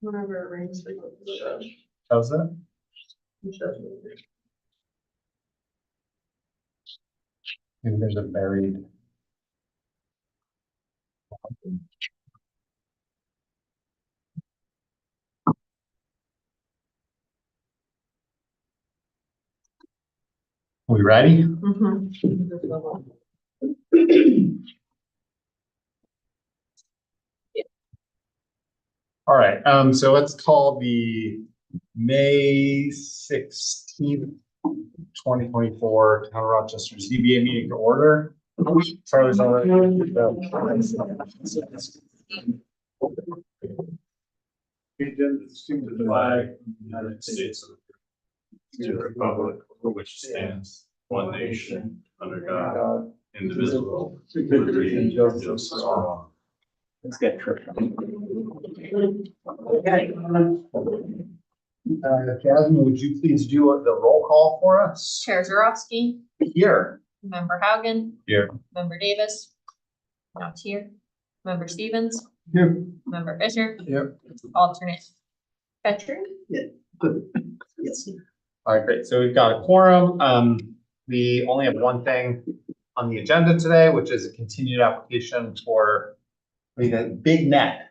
Whenever it rains, they go to the shed. How's that? Maybe there's a buried. We ready? All right, so let's call the May 16th, 2024 Town of Rochester ZBA meeting to order. Charlie's already. To the flag of the United States of America, to the republic for which it stands, one nation, under God, indivisible, with liberty and justice for all. Let's get tripped. Jasmine, would you please do the roll call for us? Chair Zarowski, Here. Member Haugen. Here. Member Davis. Not here. Member Stevens. Here. Member Fisher. Here. Alternate Fetcher. Yes. All right, great. So we've got a quorum. We only have one thing on the agenda today, which is a continued application for the Big Net.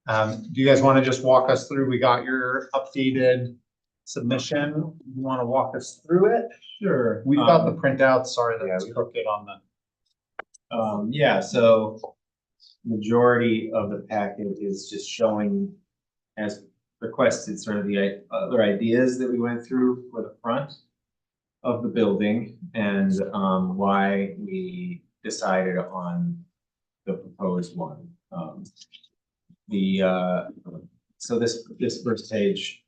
Do you guys want to just walk us through? We got your updated submission. You want to walk us through it? Sure. We've got the printouts. Sorry that it's crooked on the. Yeah, so majority of the packet is just showing as requested sort of the other ideas that we went through for the front of the building and why we decided on the proposed one. So this first page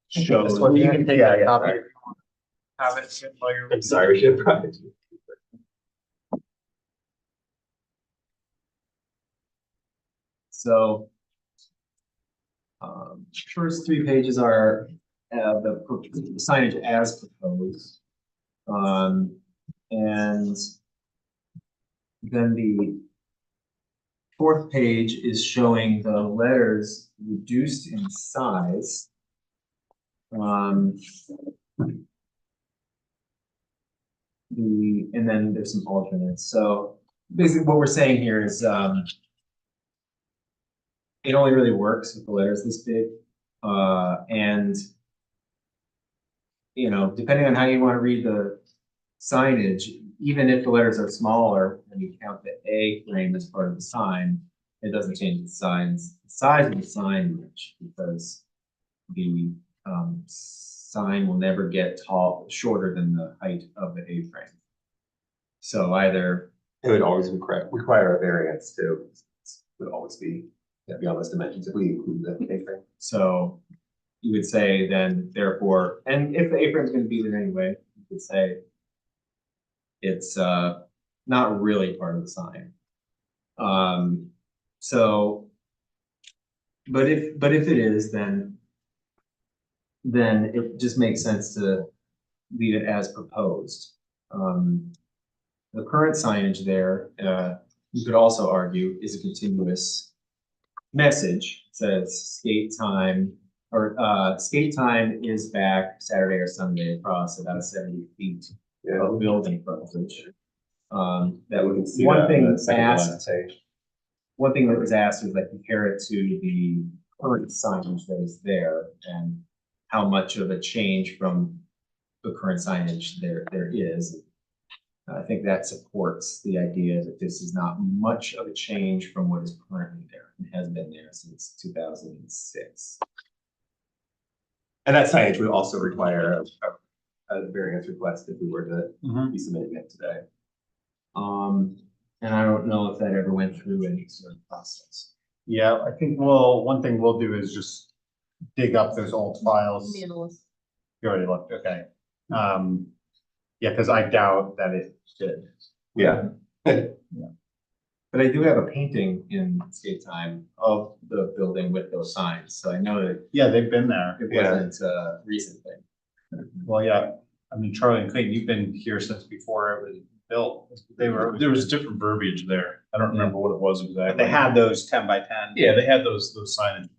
shows. You can take Yeah, a copy. sorry. Have it while you're. I'm sorry, we should probably do. So first three pages are the signage as proposed. And then the fourth page is showing the letters reduced in size. And then there's some alternates. So basically what we're saying here is it only really works with the letters this big. And you know, depending on how you want to read the signage, even if the letters are smaller and you count the A frame as part of the sign, it doesn't change the size of the sign much because the sign will never get shorter than the height of the A frame. So either it would always require a variance too. It would always be beyond those dimensions if we include the A frame. So you would say then therefore, and if the A frame is going to be there anyway, you could say it's not really part of the sign. So, but if it is, then it just makes sense to leave it as proposed. The current signage there, you could also argue, is a continuous message. It says skate time, or skate time is back Saturday or Sunday across about 70 feet of building frontage. That would one thing that was asked was like compare it to the current signage that is there and how much of a change from the current signage there is. I think that supports the idea that this is not much of a change from what is currently there. It has been there since 2006. And that signage would also require a variance request if we were to be submitting it today. And I don't know if that ever went through any sort of process. Yeah, I think one thing we'll do is just dig up those old files. You already looked, okay. Yeah, because I doubt that it did. Yeah. But I do have a painting in skate time of the building with those signs, so I know that Yeah, they've been there. it wasn't a recent thing. Well, yeah, I mean, Charlie and Clayton, you've been here since before it was built. There was different verbiage there. I don't remember what it was But exactly. they had those 10 by 10. Yeah, they had those signage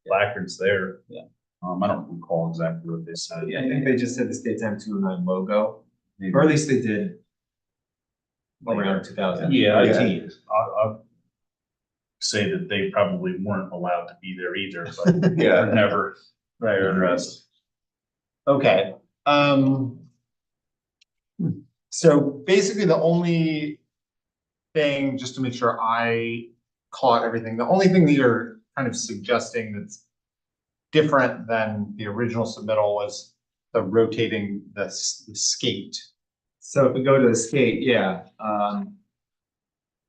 placards there. Yeah. I don't recall exactly what they said. I think they just said the State Time 209 logo, or at least they did around 2000. Yeah, Yeah. I'll say that they probably weren't allowed to be there either, but Yeah. they're never Right, addressed. Okay, so basically the only thing, just to make sure I caught everything, the only thing that you're kind of suggesting that's different than the original submittal was the rotating the skate. So if we go to the skate,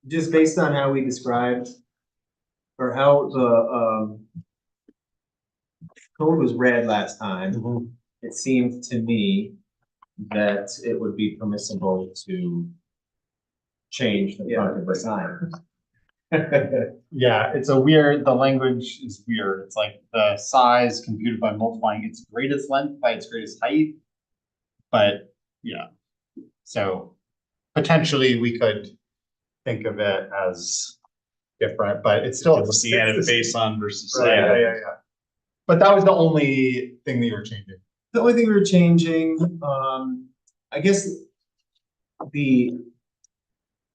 just based on how we described, or how the code was read last time, it seemed to me that it would be permissible to change the front of the sign. Yeah, it's a weird, the language is weird. It's like the size computed by multiplying its greatest length by its greatest height. But yeah, so potentially we could think of it as different, but it's still. It's the added face on versus. Right, yeah. But that was the only thing that you were changing. The only thing we were changing, I guess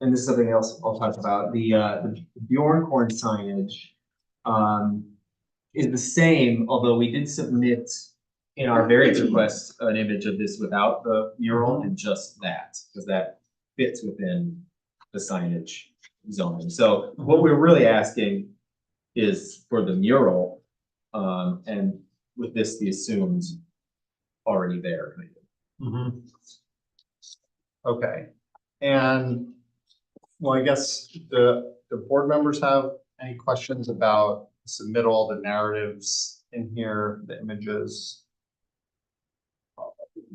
and this is something else I'll talk about, the Bjornkorn signage is the same, although we did submit in our variance request an image of this without the mural and just that, because that fits within the signage zoning. So what we're really asking is for the mural, and with this, the assumed already there. Okay, and well, I guess the board members have any questions about submittal, the narratives in here, the images?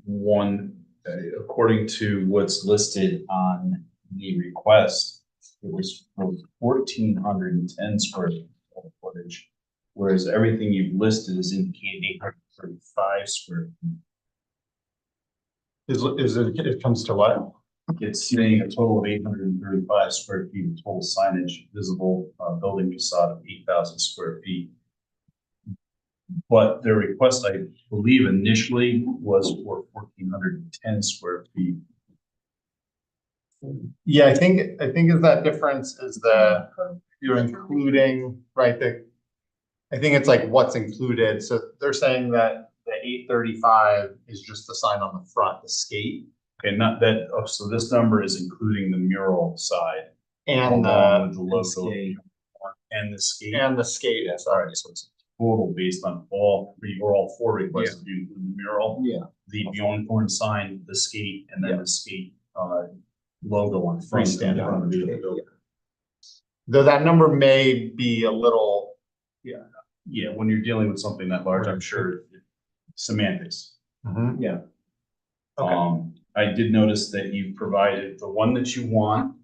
One, according to what's listed on the request, it was 1,410 square feet of footage, whereas everything you've listed is indicating 835 square feet. It comes to what? It's saying a total of 835 square feet of total signage, visible building facade of 8,000 square feet. But their request, I believe, initially was for 1,410 square feet. Yeah, I think is that difference is you're including, right, I think it's like what's included. So they're saying that the 835 is just the sign on the front, the skate. Okay, not that, so this number is including the mural side. And along with the logo skate. and the skate. And the skate, sorry. So it's total based on all four requests, if you include the mural. Yeah. The Bjornkorn sign, the skate, and then the skate logo on front. Freestanding front of the Okay, building. Though that number may be a little, Yeah, when you're dealing with something that large, I'm sure semantics. Yeah. Okay. I did notice that you provided the one that you want,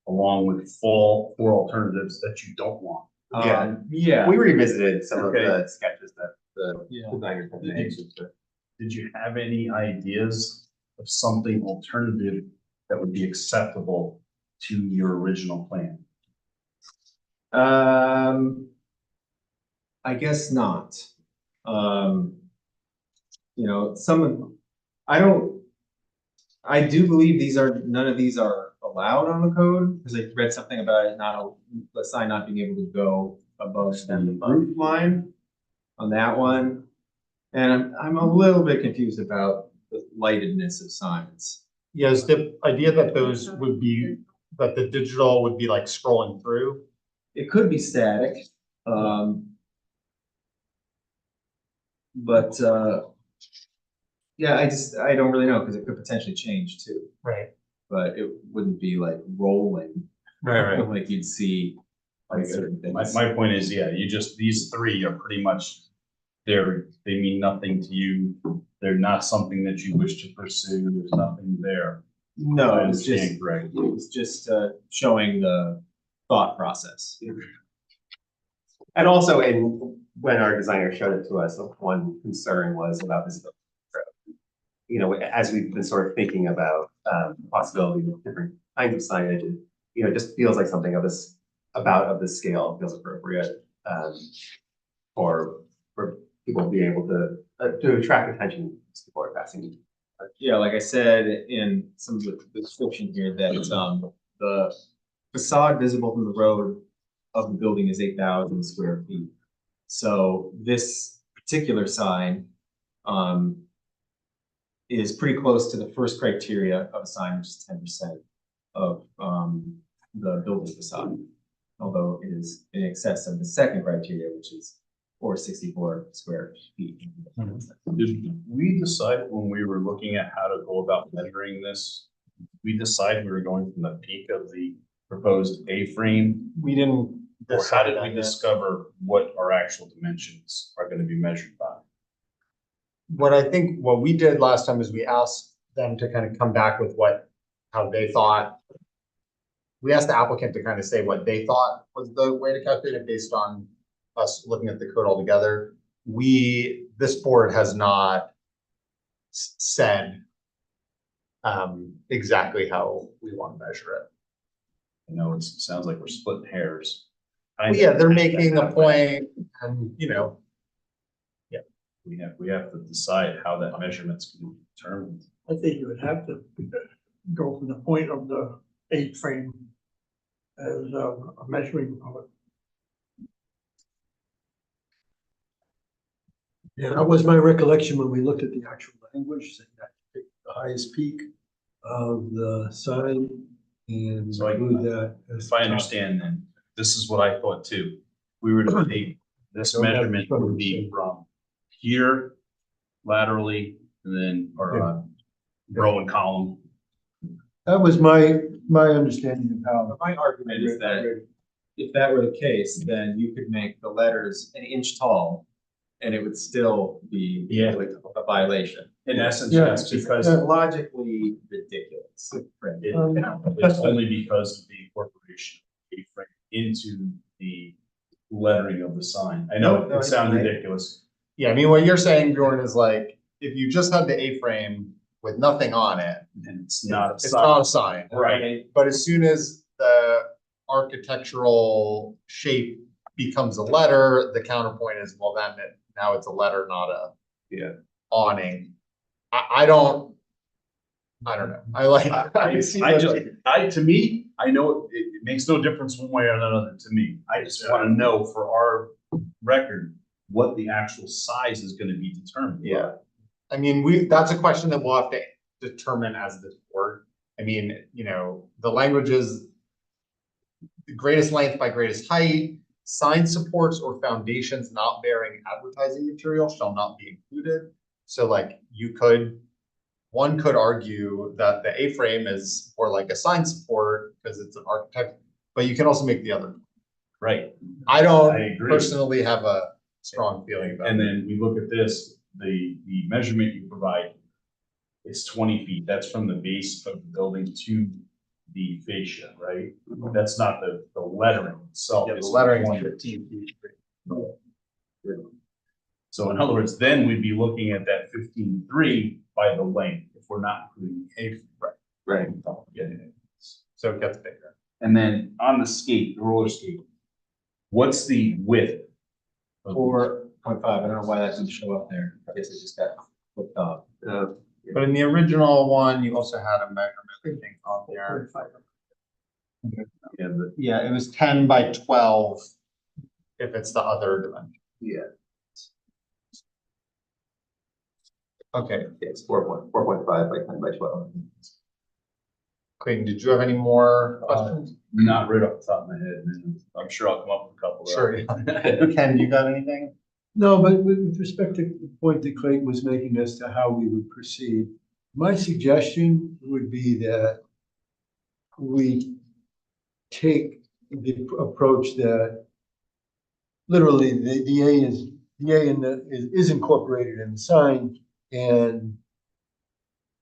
along with four alternatives that you don't want. Yeah. We revisited some of Okay. the sketches that the Yeah. designers had made. Did you have any ideas of something alternative that would be acceptable to your original plan? I guess not. I do believe none of these are allowed on the code, because I read something about it, the sign not being able to go above the roof line on that one. And I'm a little bit confused about the lightedness of signs. Yes, the idea that those would be, that the digital would be like scrolling through. It could be static, but yeah, I don't really know, because it could potentially change too, Right. but it wouldn't be like rolling, Right, like you'd see like certain things. My point is, yeah, these three are pretty much, they mean nothing to you. They're not something that you wish to pursue. There's nothing there. No, I it was just, understand, Greg. it was just showing the thought process. And also, when our designer showed it to us, one concern was about visibility. You know, as we've been sort of thinking about possibility of different kinds of signage, it just feels like something of this scale feels appropriate. for people to be able to attract attention as people are passing. Yeah, like I said in some of the description here, that the facade visible from the road of the building is 8,000 square feet. So this particular sign is pretty close to the first criteria of a sign, which is 10% of the building facade. Although it is in excess of the second criteria, which is 464 square feet. Did we decide when we were looking at how to go about measuring this? We decided we were going from the peak of the proposed A-frame? We didn't. Or how decide did that we yet. discover what our actual dimensions are gonna be measured by? What we did last time is we asked them to kind of come back with how they thought. We asked the applicant to kind of say what they thought was the way to calculate it based on us looking at the code altogether. This board has not said exactly how we want to measure it. I know it sounds like we're splitting hairs. Well, yeah, they're making a point and, We have to decide how that measurement's gonna be determined. I think you would have to go from the point of the A-frame as a measuring of it. Yeah, that was my recollection when we looked at the actual language, saying that pick the highest peak of the sign and So I- include that. as If I the top. understand, then this is what I thought too. We were to take this Don't have measurement would be 100%. from here laterally and then, or row and column. That was my understanding of how. My argument is that if that were the case, then you could make the letters an inch tall and it would still be Yeah. like a violation. In essence, Yeah, yes, because yeah. Logically ridiculous. it's only because of the incorporation of A-frame into the lettering of the sign. I know No, it sounds I- ridiculous. yeah, I mean, what you're saying, Bjorn, is like, if you just had the A-frame with nothing on it, And it's not. it's not a sign. Right. But as soon as the architectural shape becomes a letter, the counterpoint is, well, then now it's a letter, not a awning. I don't know. To me, I know it makes no difference one way or another to me. I just wanna know for our record what the actual size is gonna be determined. Yeah. I mean, that's a question that we'll have to determine as this board. I mean, the language is the greatest length by greatest height, sign supports or foundations not bearing advertising material shall not be included. So like one could argue that the A-frame is more like a sign support because it's an architect, but you can also make the other. Right, I don't I agree. personally have a strong feeling about it. and then we look at this, the measurement you provide is 20 feet. That's from the base of the building to the fascia, right? That's not the lettering itself. Yeah, the it's lettering is 20. 15 feet. So in other words, then we'd be looking at that 15.3 by the length, if we're not including A-frame. Right. Yeah. So it gets bigger. And then on the skate, the roller skate, what's the width? of- 4.5, I don't know why that didn't show up there. I guess it just got flipped off. But in the original one, you also had a measurement, I think, on there. Yeah, the- Yeah, it was 10 by 12 if it's the other dimension. Yeah. Okay, It's 4.5 by 10 by 12. Clayton, did you have any more questions? Not right off the top of my head, man. I'm sure I'll come up with a couple. Sure. Ken, you got anything? No, but with respect to the point that Clayton was making as to how we would proceed, my suggestion would be that we take the approach that literally the A is incorporated in the sign,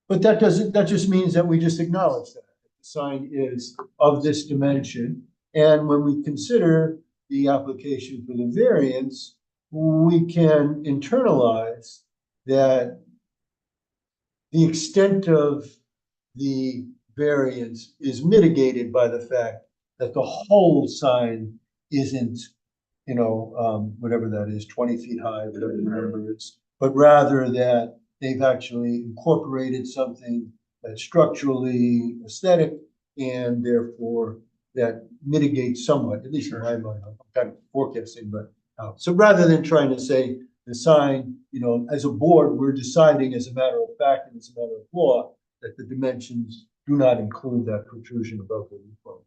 but that just means that we just acknowledge that the sign is of this dimension. And when we consider the application for the variance, we can internalize that the extent of the variance is mitigated by the fact that the whole sign isn't whatever that is, 20 feet high, whatever the number is. But rather that they've actually incorporated something that's structurally aesthetic and therefore that mitigates somewhat, at least in my mind, I'm kind of forecasting, but. So rather than trying to say the sign, as a board, we're deciding as a matter of fact and as a matter of law that the dimensions do not include that protrusion above the roof line.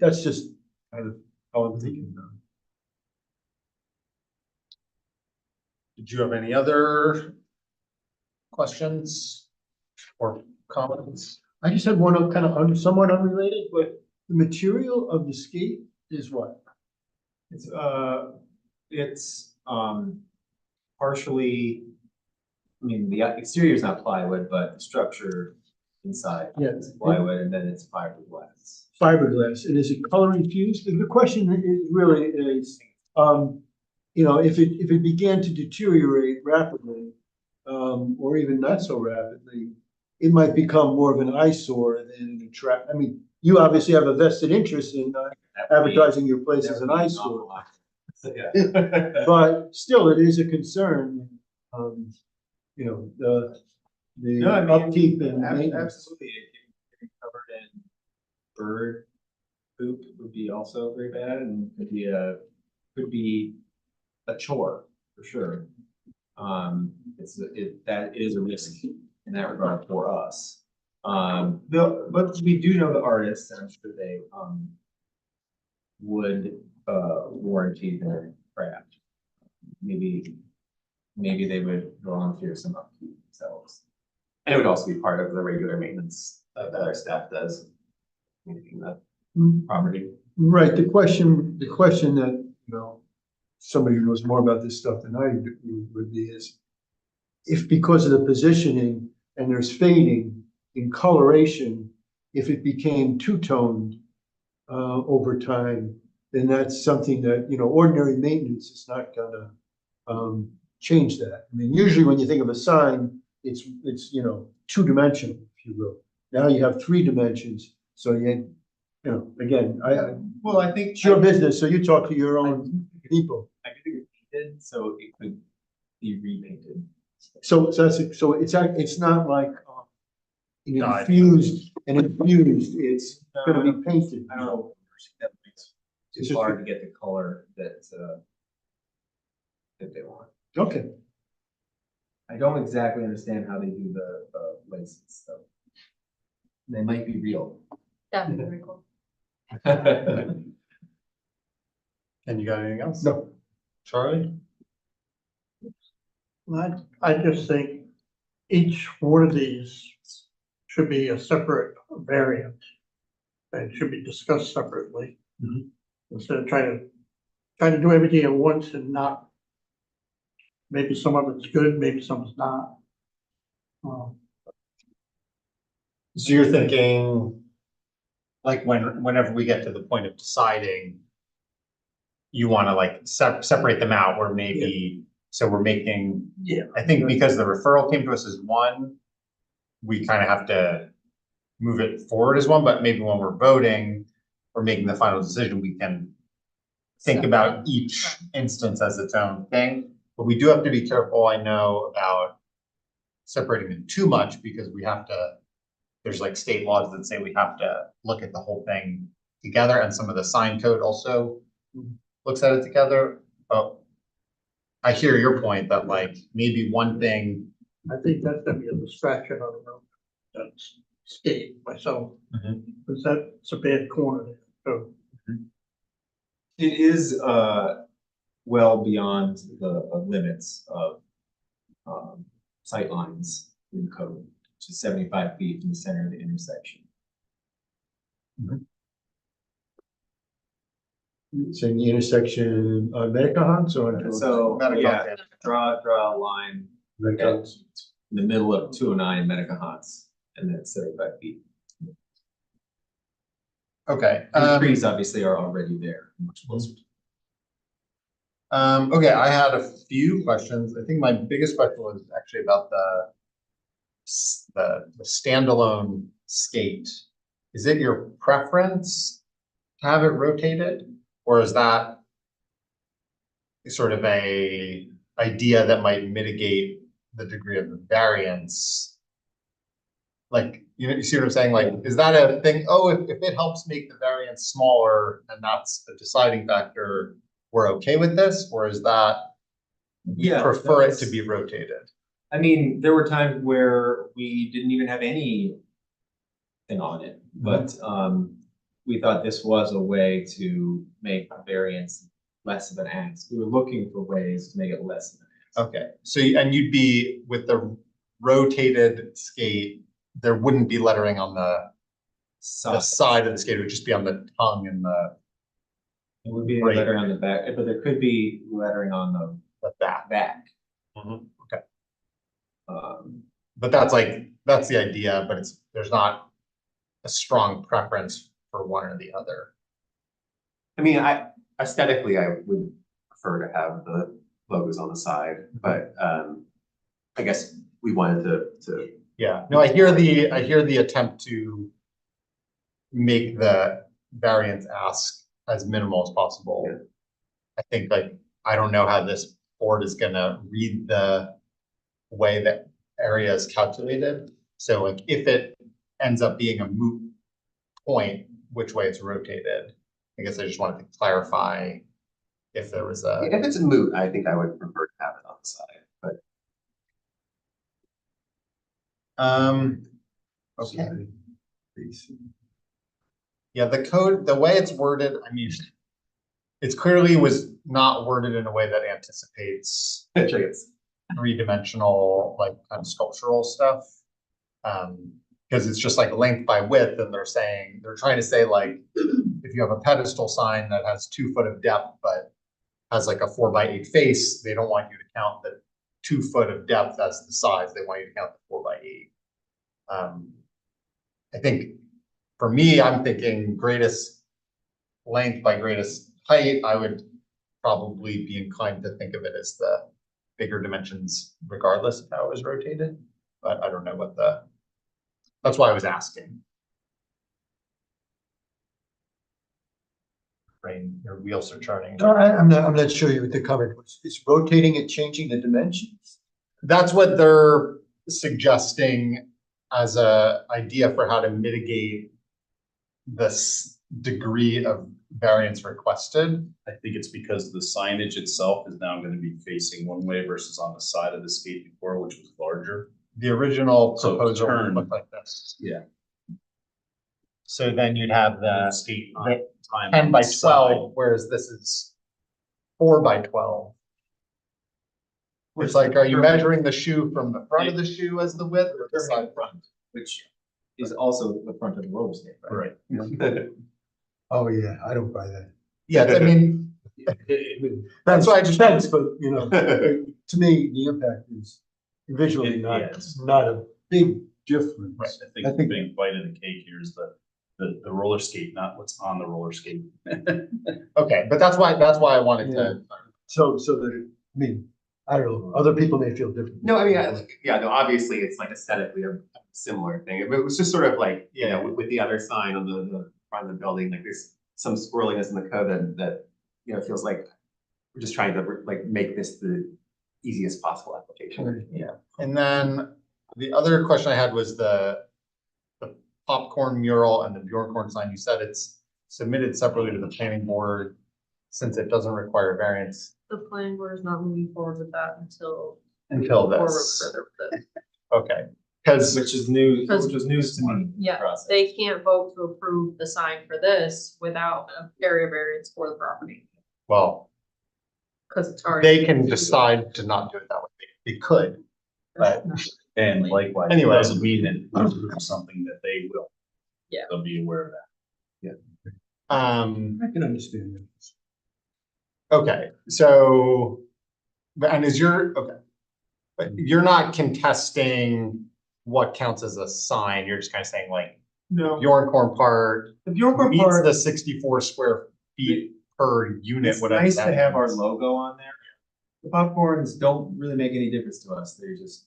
That's just kind of how I'm thinking about it. Did you have any other questions or comments? I just had one kind of somewhat unrelated, but the material of the skate is what? It's partially, I mean, the exterior is not plywood, but the structure inside Yeah. is plywood, and then it's fiberglass. Fiberglass, and is it color infused? The question is really is, if it began to deteriorate rapidly, or even not so rapidly, it might become more of an eyesore than an attract. I mean, you obviously have a vested interest in advertising your place as an eyesore, Yeah. but still, it is a concern. The No, I mean, upkeep and maintenance. Absolutely, getting covered in bird poop would be also very bad, and could be a chore for sure. That is a risk in that regard for us. But we do know the artists, and I'm sure they would warranty their craft. Maybe they would volunteer some upkeep themselves. And it would also be part of the regular maintenance that our staff does, maintaining the property. Right, the question that, somebody who knows more about this stuff than I would be is, if because of the positioning and there's fading in coloration, if it became two-toned over time, then that's something that, ordinary maintenance is not gonna change that. I mean, usually when you think of a sign, it's two-dimensional, if you will. Now you have three dimensions, so again, Well, I think it's your business, so you talk to your own people. I do think it's painted, so it could be repainted. So it's not like Dyed. infused, it's gonna be painted. I don't know. It's It's just- hard to get the color that they want. Okay, I don't exactly understand how they do the laces, so. They might be real. That'd be very cool. And you got anything else? no, Charlie? I just think each one of these should be a separate variant. And should be discussed separately. Mhm. Instead of trying to do everything at once and not. Maybe some of it's good, maybe some is not. So you're thinking, like, whenever we get to the point of deciding, you want to like separate them out, or maybe, so we're making, Yeah. I think because the referral came to us as one, we kind of have to move it forward as one, but maybe when we're voting or making the final decision, we can think about each instance as its own thing. But we do have to be careful, I know, about separating them too much, because we have to, there's like state laws that say we have to look at the whole thing together, and some of the sign code also looks at it together. But I hear your point that like maybe one thing, I think that's gonna be a distraction on the road. That's skate myself, because that's a bad corner there, so. It is well beyond the limits of sightlines in code, which is 75 feet from the center of the intersection. it's in the intersection on Medicahans or on. So, Medicahans, yeah, yeah. draw a line Medicahans. in the middle of 209 Medicahans, and then 75 feet. okay. And the trees obviously are already there, much closer. Okay, I had a few questions. I think my biggest question was actually about the standalone skate. Is it your preference to have it rotated, or is that sort of a idea that might mitigate the degree of the variance. Like, you know, you see what I'm saying? Like, is that a thing? Oh, if it helps make the variance smaller and that's the deciding factor, we're okay with this? Or is that Yeah. prefer it to be rotated? I mean, there were times where we didn't even have anything on it, but we thought this was a way to make variance less of an ask. We were looking for ways to make it less of an ask. Okay, so, and you'd be with the rotated skate, there wouldn't be lettering on the side of the skate, it would just be on the tongue and the It would be Right. lettering on the back, but there could be lettering on the back. back. Okay, Um, but that's the idea, but there's not a strong preference for one or the other. I mean, aesthetically, I would prefer to have the logos on the side, but I guess we wanted to Yeah, no, I hear the attempt to make the variance ask as minimal as possible. Yeah. I think like, I don't know how this board is gonna read the way that area is calculated. So like, if it ends up being a moot point, which way it's rotated, I guess I just wanted to clarify if there was a. if it's a moot, I think I would prefer to have it on the side, but Okay. Yeah, the code, the way it's worded, I mean, it's clearly was not worded in a way that anticipates it's three-dimensional, like kind of sculptural stuff. Because it's just like length by width, and they're trying to say like, if you have a pedestal sign that has 2 foot of depth, but has like a 4x8 face, they don't want you to count the 2 foot of depth as the size, they want you to count the 4x8. I think for me, I'm thinking greatest length by greatest height, I would probably be inclined to think of it as the bigger dimensions regardless of how it was rotated, but I don't know what that's why I was asking. Brain, your wheels are turning. No, I'm not sure what the comment was. It's rotating and changing the dimensions. That's what they're suggesting as a idea for how to mitigate this degree of variance requested. I think it's because the signage itself is now gonna be facing one way versus on the side of the skate before, which was larger. The original So proposal would turn. look like this. Yeah. So then you'd have the Skate the time 10 on by the side. 12, whereas this is 4 by 12. It's like, are you measuring the shoe from the front of the shoe as the width or the side front? which is also the front of the roller skate, right? Right. Oh, yeah, I don't buy that. Yeah, I mean, that's why I just. Depends, but you know, to me, the impact is visually Yes. not a big difference. Right, I think the big bite of the cake here is the roller skate, not what's on the roller skate. Okay, but that's why I wanted to. So that, I mean, I don't know, other people may feel different. no, I mean, yeah, no, obviously it's like aesthetically a similar thing, but it was just sort of like, you know, with the other sign on the front of the building, like there's some squirreliness in the code that, you know, feels like we're just trying to like make this the easiest possible application. Yeah, and then the other question I had was the popcorn mural and the Bjorncorn sign. You said it's submitted separately to the planning board since it doesn't require variance The planning board is not moving forward with that until. we until move forward this. further with it. Okay, because Which is news, Because- which was news to me. Yeah, process. they can't vote to approve the sign for this without an area variance for the property, well, because it's already. they can decide to not do it that way. They could, but And likewise, it Anyway. doesn't mean that it's something that they will. Yeah. They'll be aware of that. I can understand that. okay, so, and but you're not contesting what counts as a sign, you're just kind of saying like, No, Bjorncorn part the Bjorncorn meets part, the 64 square feet per unit, it's whatever. nice to that have our means. logo on there. The popcorns don't really make any difference to us, they're just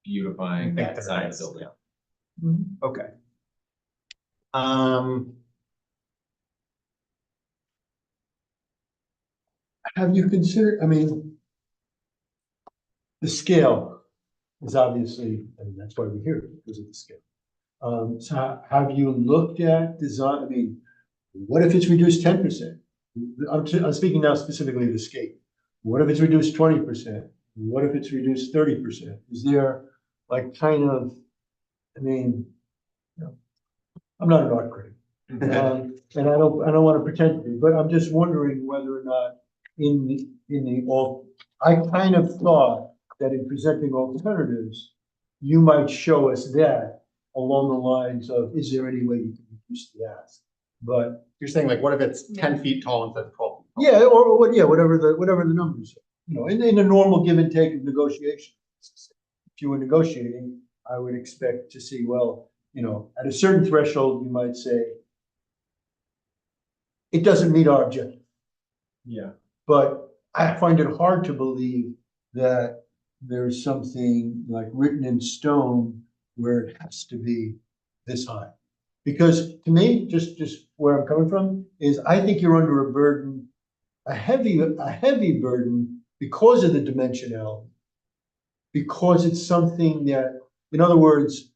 beautifying I think that they're side of nice, the building. Okay. have you considered, I mean, the scale is obviously, I mean, that's why we're here, because of the scale. So have you looked at design, I mean, what if it's reduced 10%? I'm speaking now specifically of the skate. What if it's reduced 20%? What if it's reduced 30%? Is there like kind of, I mean, you know, I'm not an art critic. And I don't want to pretend to be, but I'm just wondering whether or not I kind of thought that in presenting alternatives, you might show us that along the lines of, is there any way you can reduce the ask? But You're saying like, what if it's 10 feet tall instead of 12? feet tall? yeah, or what, yeah, whatever the numbers are, you know, in a normal give and take of negotiation. If you were negotiating, I would expect to see, well, you know, at a certain threshold, you might say, it doesn't meet our objective. Yeah. But I find it hard to believe that there's something like written in stone where it has to be this high. Because to me, just where I'm coming from, is I think you're under a burden, a heavy burden because of the dimensionality. Because it's something that, in other words,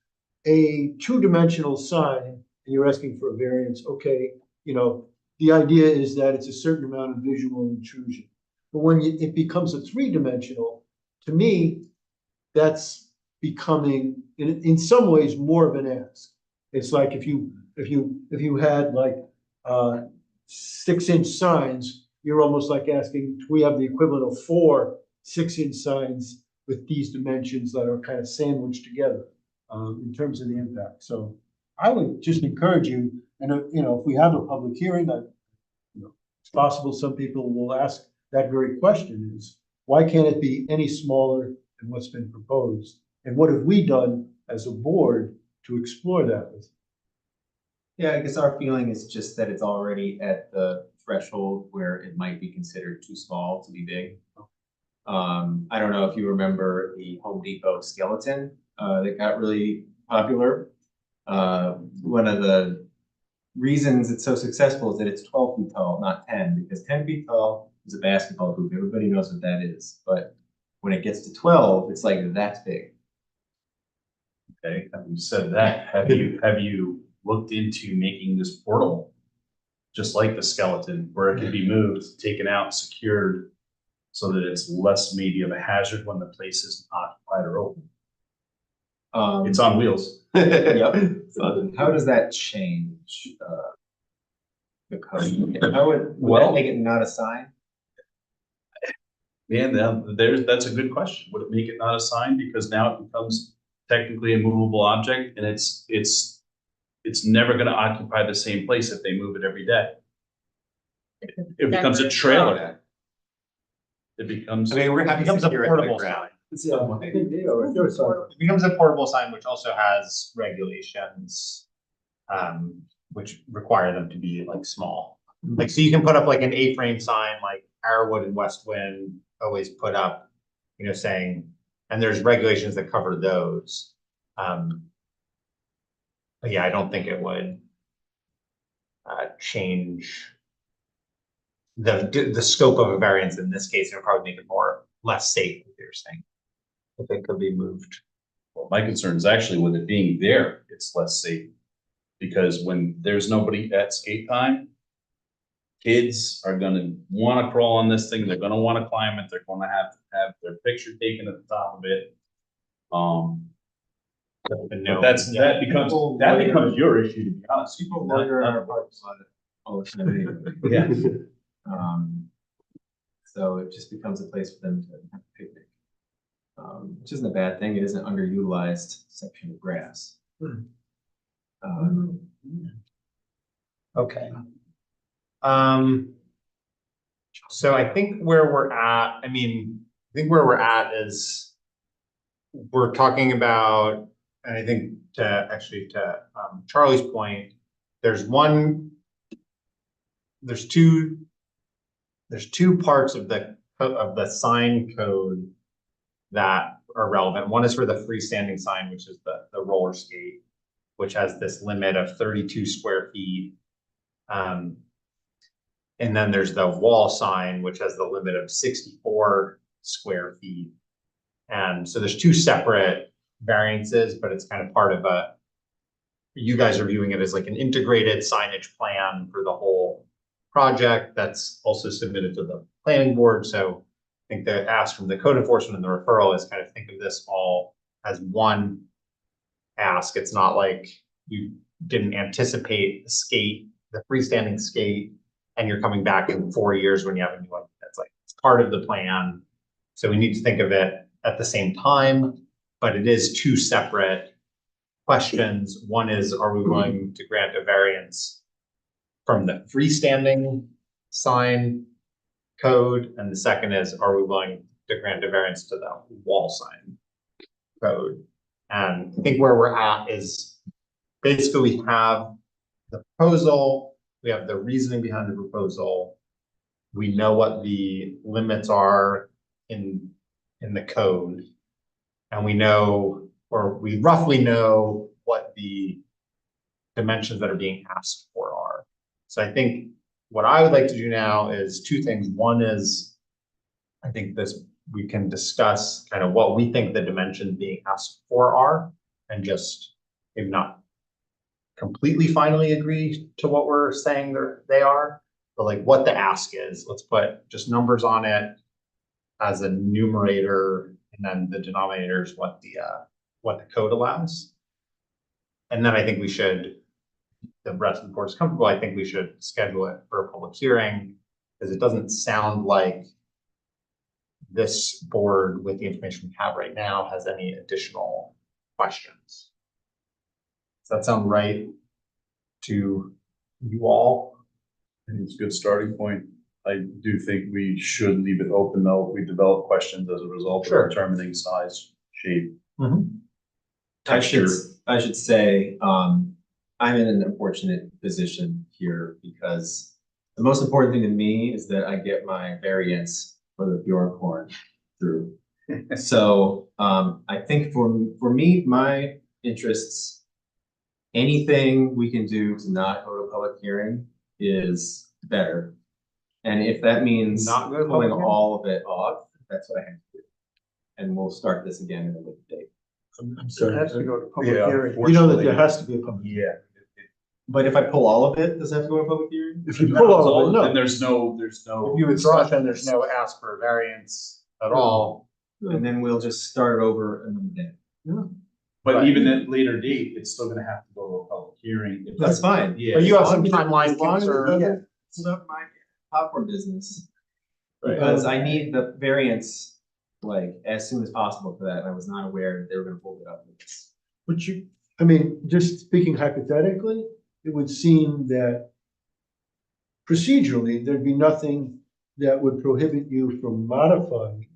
a two-dimensional sign, and you're asking for a variance, okay, you know, the idea is that it's a certain amount of visual intrusion. But when it becomes a three-dimensional, to me, that's becoming, in some ways, more of an ask. It's like if you had like 6-inch signs, you're almost like asking, do we have the equivalent of 4 6-inch signs with these dimensions that are kind of sandwiched together in terms of the impact. So I would just encourage you, and you know, if we have a public hearing, that you know, it's possible some people will ask that very question: is why can't it be any smaller than what's been proposed? And what have we done as a board to explore that with? Yeah, I guess our feeling is just that it's already at the threshold where it might be considered too small to be big. I don't know if you remember the Home Depot skeleton that got really popular. One of the reasons it's so successful is that it's 12 feet tall, not 10, because 10 feet tall is a basketball hoop. Everybody knows what that is. But when it gets to 12, it's like that's big. Okay, having said that, have you looked into making this portal just like the skeleton, where it can be moved, taken out, secured, so that it's less maybe of a hazard when the place isn't occupied or open? It's on wheels. Yep. So how does that change the code? How would that make it not a sign? Man, that's a good question. Would it make it not a sign? Because now it becomes technically a movable object, and it's never gonna occupy the same place if they move it every day. It becomes a trailer. It becomes. I mean, we're happy to Becomes a secure it to the portable ground. sign. It becomes a portable sign, which also has regulations, which require them to be like small. Like, so you can put up like an A-frame sign, like Arrowwood and Westwind always put up, you know, saying, and there's regulations that cover those. But yeah, I don't think it would change the scope of a variance in this case. It would probably make it less safe, if you're saying, if it could be moved. Well, my concern is actually with it being there, it's less safe. Because when there's nobody at skate time, kids are gonna wanna crawl on this thing, they're gonna wanna climb it, they're gonna have to have their picture taken at the top of it. But that becomes your issue, to be honest. People loiter on our parks all the time. Yeah. So it just becomes a place for them to have a picnic. Which isn't a bad thing. It is an underutilized section of grass. Okay. So I think where we're at, where we're at is we're talking about, and I think to Charlie's point, there's two parts of the sign code that are relevant. One is for the freestanding sign, which is the roller skate, which has this limit of 32 square feet. And then there's the wall sign, which has the limit of 64 square feet. And so there's two separate variances, but it's kind of part of you guys are viewing it as like an integrated signage plan for the whole project that's also submitted to the planning board. So I think the ask from the code enforcement and the referral is kind of think of this all as one ask. It's not like you didn't anticipate the skate, the freestanding skate, and you're coming back in 4 years when you have a new one. That's like, it's part of the plan. So we need to think of it at the same time, but it is two separate questions. One is, are we going to grant a variance from the freestanding sign code? And the second is, are we willing to grant a variance to the wall sign code? And I think where we're at is basically we have the proposal, we have the reasoning behind the proposal. We know what the limits are in the code. And we know, or we roughly know what the dimensions that are being asked for are. So I think what I would like to do now is two things. One is, I think we can discuss kind of what we think the dimensions being asked for are, and just maybe not completely finally agree to what we're saying they are, but like what the ask is. Let's put just numbers on it as a numerator, and then the denominator is what the code allows. And then I think we should, the rest of the board is comfortable, I think we should schedule it for a public hearing, because it doesn't sound like this board, with the information we have right now, has any additional questions. Does that sound right to you all? I think it's a good starting point. I do think we should leave it open though, if we develop questions as a result Sure. of determining size, shape, I should, texture. I should say, I'm in an unfortunate position here because the most important thing to me is that I get my variance for the Bjornhorn through. So, I think for me, my interests, anything we can do to not go to a public hearing is better. And if that means Not go to pulling public hearing? all of it off, that's what I have to do. And we'll start this again in a little date. I'm So it has to go to public Yeah, hearing. You know that there has to be a public. Yeah. But if I pull all of it, does it have to go to a public hearing? If you pull all of it, Then no. there's no. If you withdraw it, then there's no ask for a variance at all. And then we'll just start over another day. But even at later date, it's still gonna have to go to a public hearing. if That's fine. Yeah. But you have some As long timeline as it concern. doesn't- It's not my popcorn business. Right. Because I need the variance like as soon as possible for that. And I was not aware that they were gonna hold it up. I mean, just speaking hypothetically, it would seem that procedurally, there'd be nothing that would prohibit you from modifying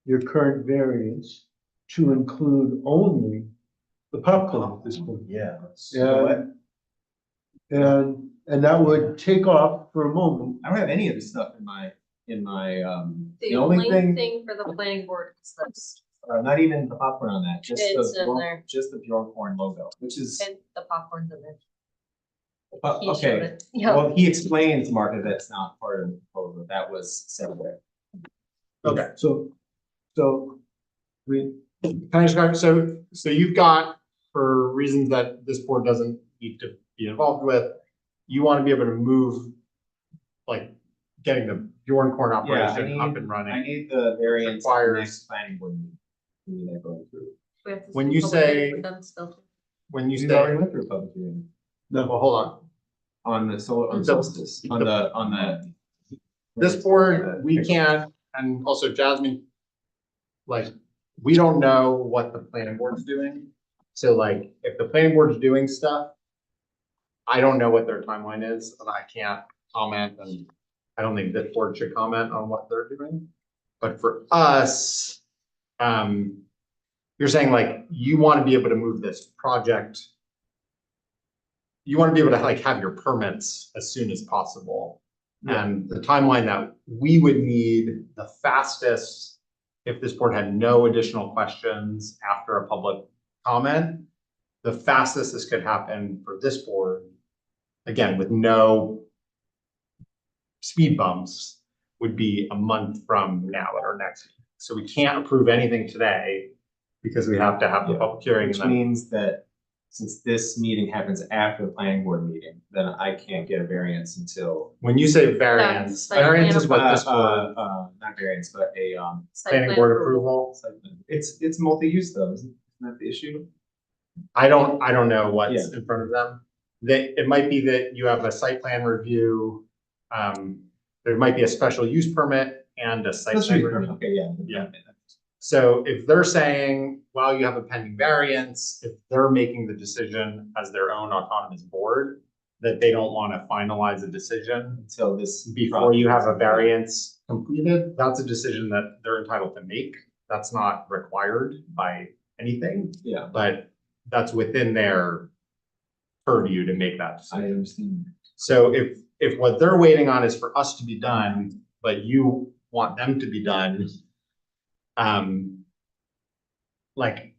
your current variance to include only the popcorn at this point. Yeah. And that would take off for a moment. I don't have any of this stuff in my, The only thing for the planning board is this, not even the popcorn on that, just It's in the, there. just the Bjornhorn logo, which is, and the popcorn's in there. Uh, He showed okay. it. Yeah, well, he explained to Mark that that's not part of the proposal, that was separate. Okay. So we, Can I just go, so you've got, for reasons that this board doesn't need to be involved with, you want to be able to move, like, getting the Bjornhorn operation up and I running. need the variance at the Requires- next planning board meeting. We need that going through. we have to When do you public hearing say- with them still. When you We've already say, went through a public hearing well, hold on, on the solar, on The- solstice, on the. this board, we can't, and also Jasmine, like, we don't know what the planning board's doing. So like, if the planning board is doing stuff, I don't know what their timeline is, and I can't comment, and I don't think this board should comment on what they're doing. But for us, you're saying like, you want to be able to move this project. You want to be able to like have your permits as soon as possible. And the timeline that we would need the fastest, if this board had no additional questions after a public comment, the fastest this could happen for this board, again, with no speed bumps would be a month from now at our next meeting. So we can't approve anything today because we have to have the Yeah, public hearing. Which and then- means that since this meeting happens after the planning board meeting, then I can't get a variance until. When you say variance, That's like variance is what this Uh, board, not variance, but a, Site planning plan board approval. site plan. It's multi-use though, isn't that the issue? I don't know what's Yeah. in front of them. It might be that you have a site plan review. There might be a special use permit and a site plan review. Okay, yeah. Yeah. So if they're saying, well, you have a pending variance, if they're making the decision as their own autonomous board, that they don't want to finalize a decision Until this. before you have a variance completed, that's a decision that they're entitled to make. That's not required by anything, Yeah, but that's within their purview to make that I decision. understand. So if what they're waiting on is for us to be done, but you want them to be done, like,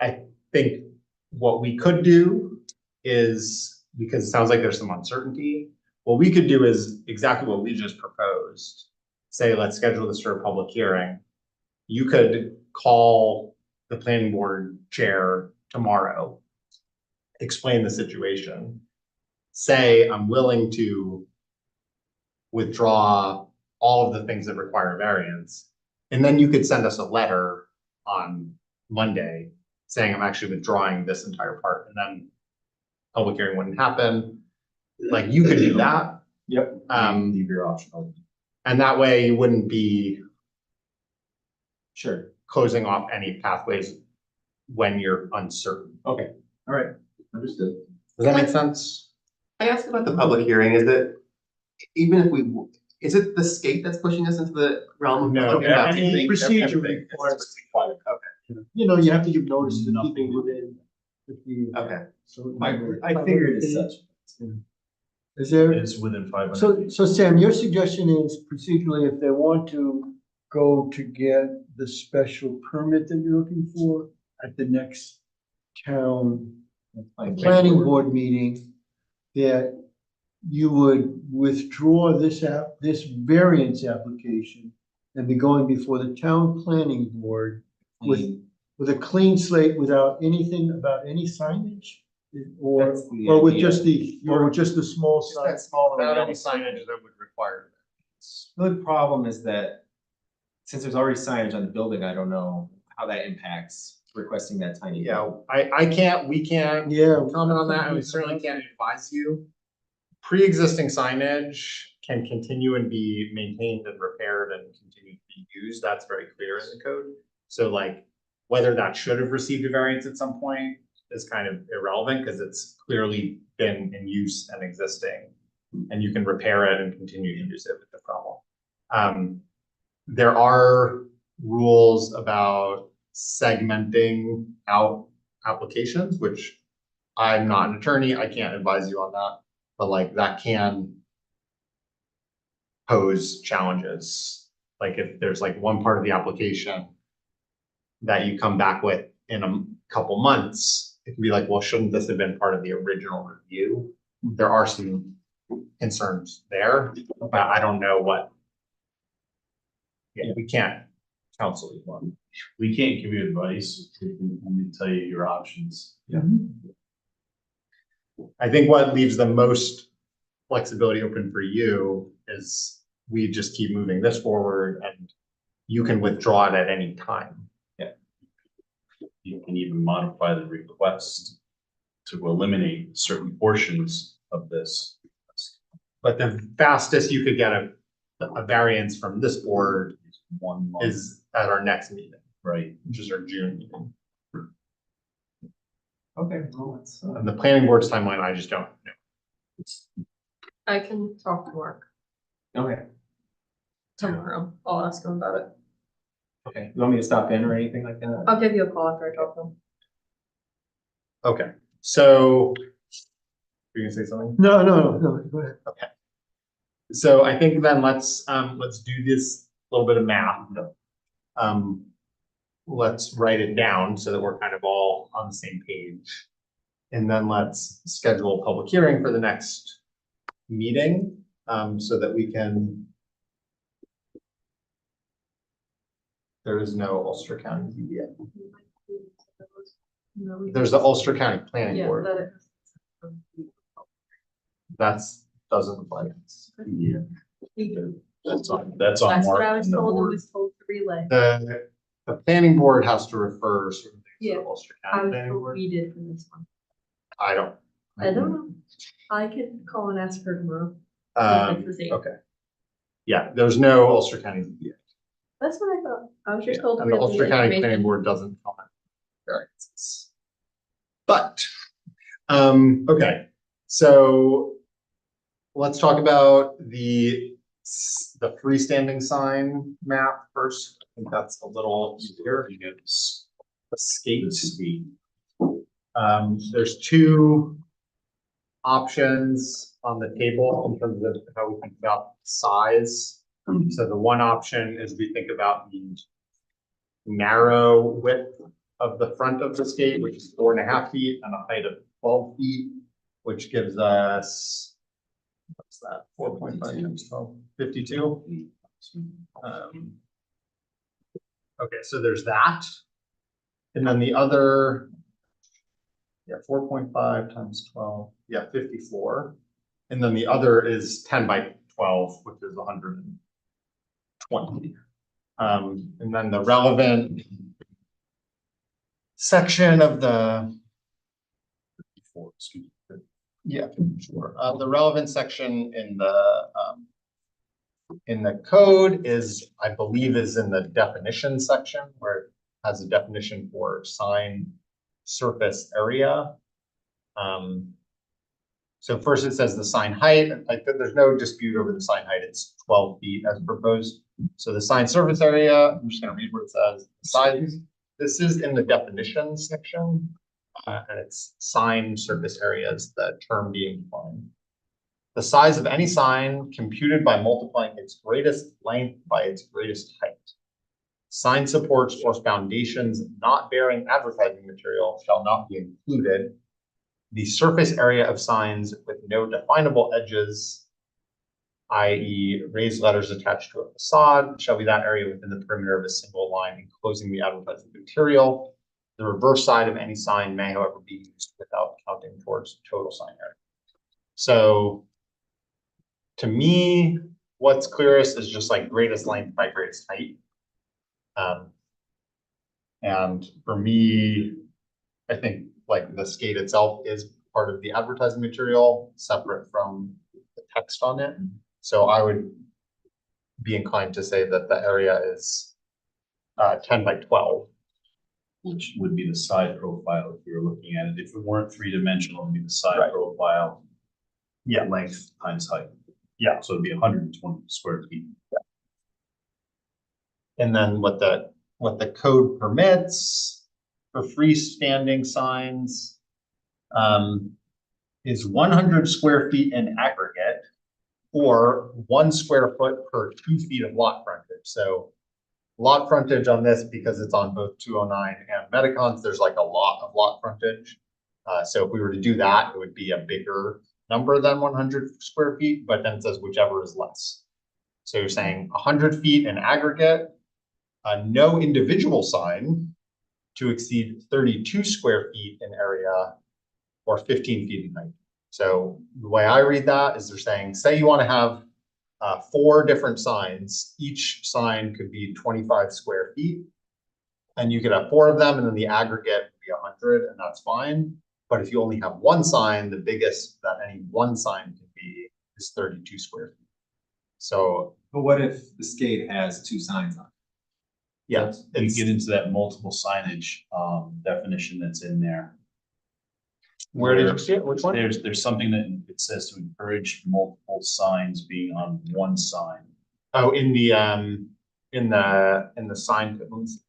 I think what we could do is, because it sounds like there's some uncertainty, what we could do is exactly what we just proposed. Say, let's schedule this for a public hearing. You could call the planning board chair tomorrow, explain the situation, say, I'm willing to withdraw all of the things that require variance. And then you could send us a letter on Monday saying, I'm actually withdrawing this entire part, and then public hearing wouldn't happen. Like, you could do that. Yep. Leave your option open. And that way you wouldn't be Sure. closing off any pathways when you're uncertain. Okay, all right, understood. Does that make sense? I asked about the public hearing, is it, even if we, is it the state that's pushing us into the realm of? No, public everything- hearing? procedure everything is requires- required. You know, you have to give notice to the Nothing. people within 50. Okay. So I figured as such. Is there, It's within 500. so Sam, your suggestion is procedurally, if they want to go to get the special permit that you're looking for at the next town planning board meeting, that you would withdraw this variance application and be going before the town planning board with a clean slate without anything about any signage? Or, That's the or with idea. just the small Just sign? that small. Without little any signage that would require it. The only problem is that since there's already signage on the building, I don't know how that impacts requesting that tiny. Yeah, we can't Yeah. comment on that, and we certainly can't advise you. Pre-existing signage can continue and be maintained and repaired and continue to be used. That's very clear in the code. So like, whether that should have received a variance at some point is kind of irrelevant because it's clearly been in use and existing. And you can repair it and continue to use it with the problem. There are rules about segmenting out applications, which I'm not an attorney, I can't advise you on that, but like that can pose challenges. Like if there's like one part of the application that you come back with in a couple months, it can be like, well, shouldn't this have been part of the original review? There are some concerns there, but I don't know what. Yeah, we can't counsel you on. We can't give you advice, we can only tell you your options. I think what leaves the most flexibility open for you is we just keep moving this forward and you can withdraw it at any time. You can even modify the request to eliminate certain portions of this. But the fastest you could get a variance from this board 1 month. is at our next meeting, Right. which is our June meeting. Okay, well, that's, And the planning board's timeline, I just don't know. I can talk to Mark okay, tomorrow. I'll ask him about it. okay. You want me to stop in or anything like that? I'll give you a call after I talk to him. Okay, so you gonna say something? No, go ahead. So I think then let's do this little bit of math. Let's write it down so that we're kind of all on the same page. And then let's schedule a public hearing for the next meeting. so that we can. There is no Ulster County ZBA. There's the Ulster County Planning Yeah, Board. That's, doesn't apply. Yeah, that's on That's what Mark I was and the told and board. was told to relay. The planning board has to refer certain things to Yeah, the Ulster I County was Planning told Board. we did for this one. I don't. I don't know. I can call and ask her tomorrow. It's the same. Okay. Yeah, there's no Ulster County ZBA. That's what I thought. I was just told. to And the get the Ulster County information. Planning Board doesn't comment variances. But, okay, so let's talk about the freestanding sign map first. I think that's a little easier. You get this The skate. speed. There's two options on the table in terms of how we think about size. So the one option is we think about the narrow width of the front of the skate, which is 4.5 feet, and a height of 12 feet, which gives us, what's that, 4.5 times 12, 52? Okay, so there's that. And then the other, 4.5 times 12, 54. And then the other is 10 by 12, which is 120. And then the relevant section of the, sure. The relevant section in the code is, I believe, is in the definition section where it has a definition for sign surface area. So first it says the sign height. There's no dispute over the sign height. It's 12 feet as proposed. So the sign surface area, I'm just going to read what it says. Size. This is in the definition section, and it's sign surface area is the term being defined. The size of any sign computed by multiplying its greatest length by its greatest height. Sign supports or foundations not bearing advertising material shall not be included. The surface area of signs with no definable edges, i.e. raised letters attached to a facade, shall be that area within the perimeter of a single line enclosing the advertising material. The reverse side of any sign may, however, be used without counting towards total sign area. So to me, what's clearest is just like greatest length by greatest height. And for me, I think like the skate itself is part of the advertising material separate from the text on it. So I would be inclined to say that the area is 10 by 12. Which would be the side profile if you were looking at it. If it weren't three-dimensional, it'd be the side Right. profile. Yeah. Length times height. Yeah. So it'd be 120 square feet. And then what the code permits for freestanding signs is 100 square feet in aggregate or 1 square foot per 2 feet of lot frontage. So lot frontage on this, because it's on both 209 and Metacons, there's like a lot of lot frontage. So if we were to do that, it would be a bigger number than 100 square feet, but then it says whichever is less. So you're saying 100 feet in aggregate, no individual sign to exceed 32 square feet in area or 15 feet in height. So the way I read that is they're saying, say you want to have 4 different signs, each sign could be 25 square feet, and you could have 4 of them, and then the aggregate would be 100, and that's fine. But if you only have 1 sign, the biggest that any one sign can be is 32 square feet. So, But what if the skate has 2 signs on it? yeah, You it's, get into that multiple signage definition that's in there. where did you see it? Which one? There's something that it says to encourage multiple signs being on one sign. Oh, in the sign codes.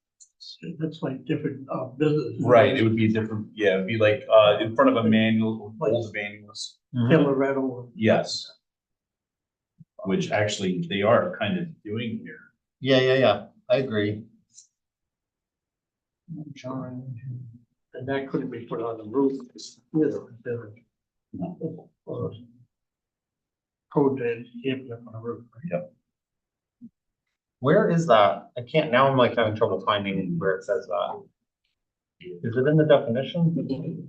That's like different business. Right, it would be different, yeah, it'd be like in front of a manual, old manuals, Killer Rattle. yes. Which actually they are kind of doing here. Yeah, I agree. And that couldn't be put on the roof either. No. code that it can't be up on a roof. Right? Where is that? I can't, now I'm like having trouble finding where it says that. Is it in the definition?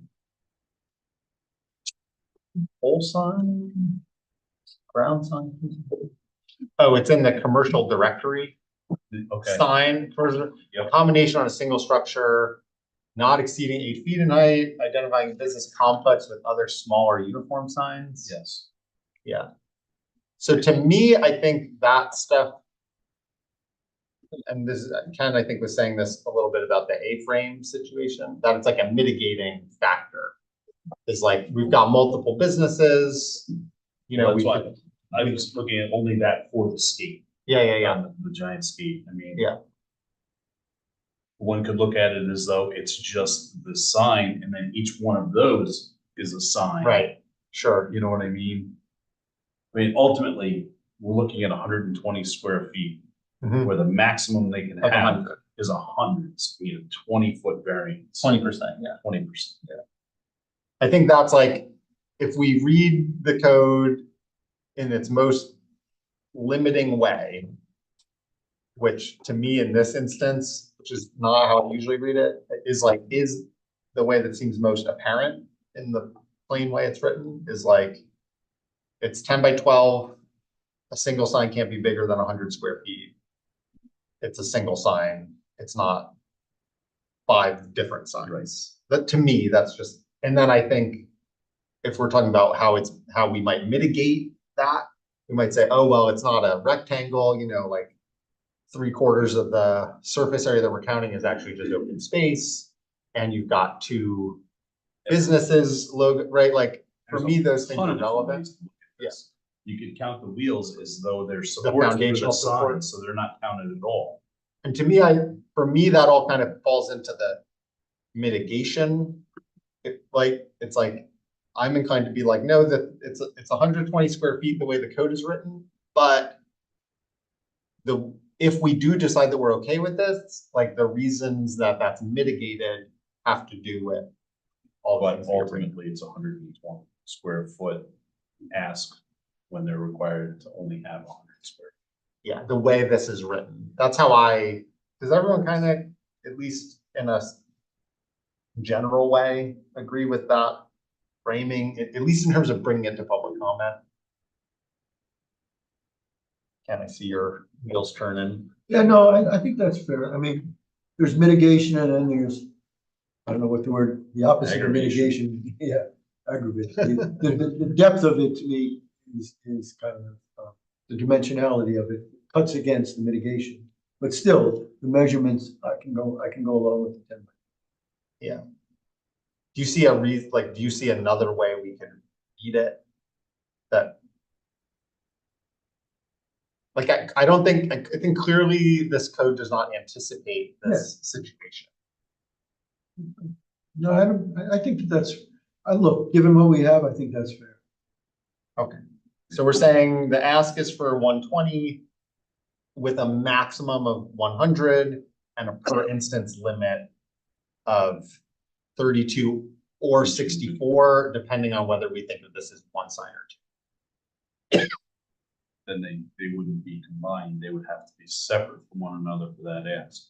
Pole sign? Ground sign? Oh, it's in the commercial directory. Okay, Sign for a Yep. combination on a single structure, not exceeding 8 feet in height, identifying a business complex with other smaller uniform signs. yes. Yeah. So to me, I think that stuff. And this is, Ken, I think was saying this a little bit about the A-frame situation, that it's like a mitigating factor. Is like, we've got multiple businesses, you know, That's we why could, I was looking at only that for the skate. yeah. on The giant skate, I mean. Yeah. One could look at it as though it's just the sign and then each one of those is a sign. Right, sure. You know what I mean? I mean, ultimately, we're looking at 120 square feet, Mhm. where the maximum they can Of have 100. is 100, so we have 20-foot variance. 20%, yeah. 20%, yeah. I think that's like, if we read the code in its most limiting way, which to me in this instance, which is not how I usually read it, is like, is the way that seems most apparent in the plain way it's written is like, it's 10 by 12, a single sign can't be bigger than 100 square feet. It's a single sign, it's not 5 different signs. That to me, that's just, and then I think if we're talking about how we might mitigate that, we might say, oh, well, it's not a rectangle, you know, like 3/4 of the surface area that we're counting is actually just open space. And you've got 2 businesses logo, right? Like, for me, those things Ton are of different relevant. ways to look at this. You could count the wheels as though they're The supports for foundational the sign, support. so they're not counted at all. And to me, for me, that all kind of falls into the mitigation. It's like, I'm inclined to be like, no, that it's 120 square feet the way the code is written, but if we do decide that we're okay with this, like the reasons that that's mitigated have to do with all the But things that you're bringing. ultimately, it's 120 square foot ask when they're required to only have 100 square. Yeah, the way this is written, that's how does everyone kind of, at least in a general way, agree with that framing, at least in terms of bringing it to public comment? Can I see your wheels turning? Yeah, no, I think that's fair. I mean, there's mitigation and then there's, I don't know what the opposite of Aggravation. mitigation, yeah, aggravation. The depth of it to me is kind of, the dimensionality of it cuts against the mitigation. But still, the measurements, I can go along with the 10. Yeah. Do you see do you see another way we can read it? That. Like, I don't think, I think clearly this code does not anticipate this situation. No, I think that's, look, given what we have, I think that's fair. Okay, so we're saying the ask is for 120 with a maximum of 100 and a per instance limit of 32 or 64, depending on whether we think of this as one sign or 2. Then they wouldn't be combined, they would have to be separate from one another for that ask.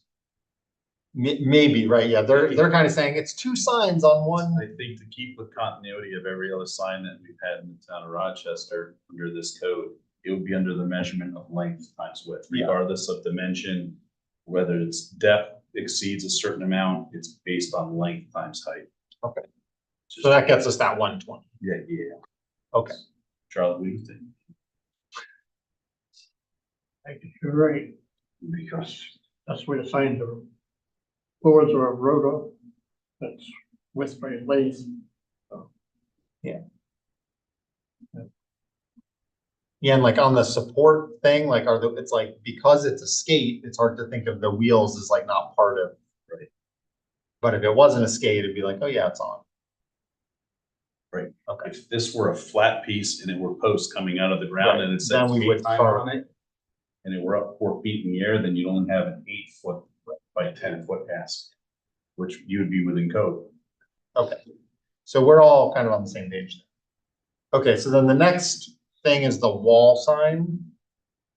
Maybe, right? Yeah, they're kind of saying it's 2 signs on one. I think to keep with continuity of every other sign that we've had in the town of Rochester under this code, it would be under the measurement of length times width, Yeah. regardless of dimension. Whether its depth exceeds a certain amount, it's based on length times height. Okay. So that gets us that 120. Yeah. Okay. Charlotte, what do you think? I think you're right, because that's where the signs are. Floors are a rotor that's width by length. Yeah, and like on the support thing, like it's like, because it's a skate, it's hard to think of the wheels as like not part of. Right. But if it wasn't a skate, it'd be like, oh yeah, it's on. Right. Okay. If this were a flat piece and it were posts coming out of the ground and it said Then we skate would time start. on it, and it were up 4 feet in the air, then you'd only have an 8-foot by 10-foot ask, which you would be within code. Okay, so we're all kind of on the same page. Okay, so then the next thing is the wall sign.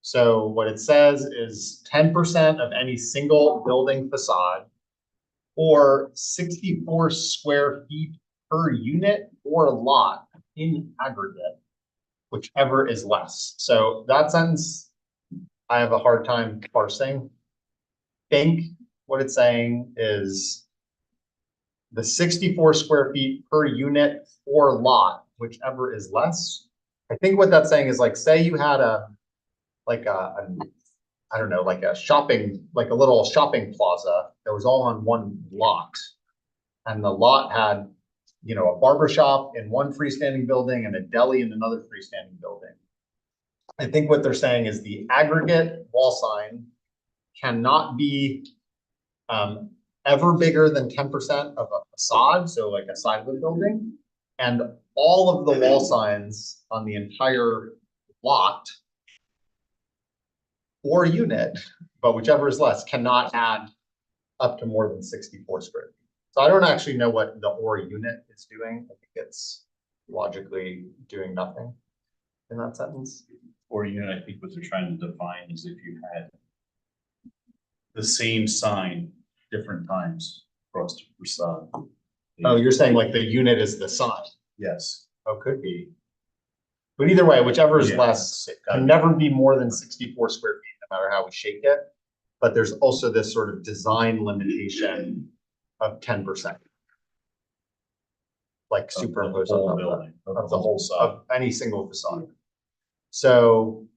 So what it says is 10% of any single building facade or 64 square feet per unit or lot in aggregate, whichever is less. So that sentence, I have a hard time parsing. Think what it's saying is the 64 square feet per unit or lot, whichever is less. I think what that's saying is like, say you had I don't know, like a little shopping plaza that was all on one lot. And the lot had, you know, a barber shop in one freestanding building and a deli in another freestanding building. I think what they're saying is the aggregate wall sign cannot be ever bigger than 10% of a facade, so like a side of the building. And all of the wall signs on the entire lot or unit, but whichever is less, cannot add up to more than 64 square feet. So I don't actually know what the or unit is doing. I think it's logically doing nothing in that sentence. Or unit, I think what they're trying to define is if you had the same sign different times across the facade. Oh, you're saying like the unit is the sign? Yes. Oh, could be. But either way, whichever is Yeah. less, it can never be more than 64 square feet, no matter how we shake it. But there's also this sort of design limitation of 10%. Like superimposed Whole on top of building, that, of the whole side. of any single facade. So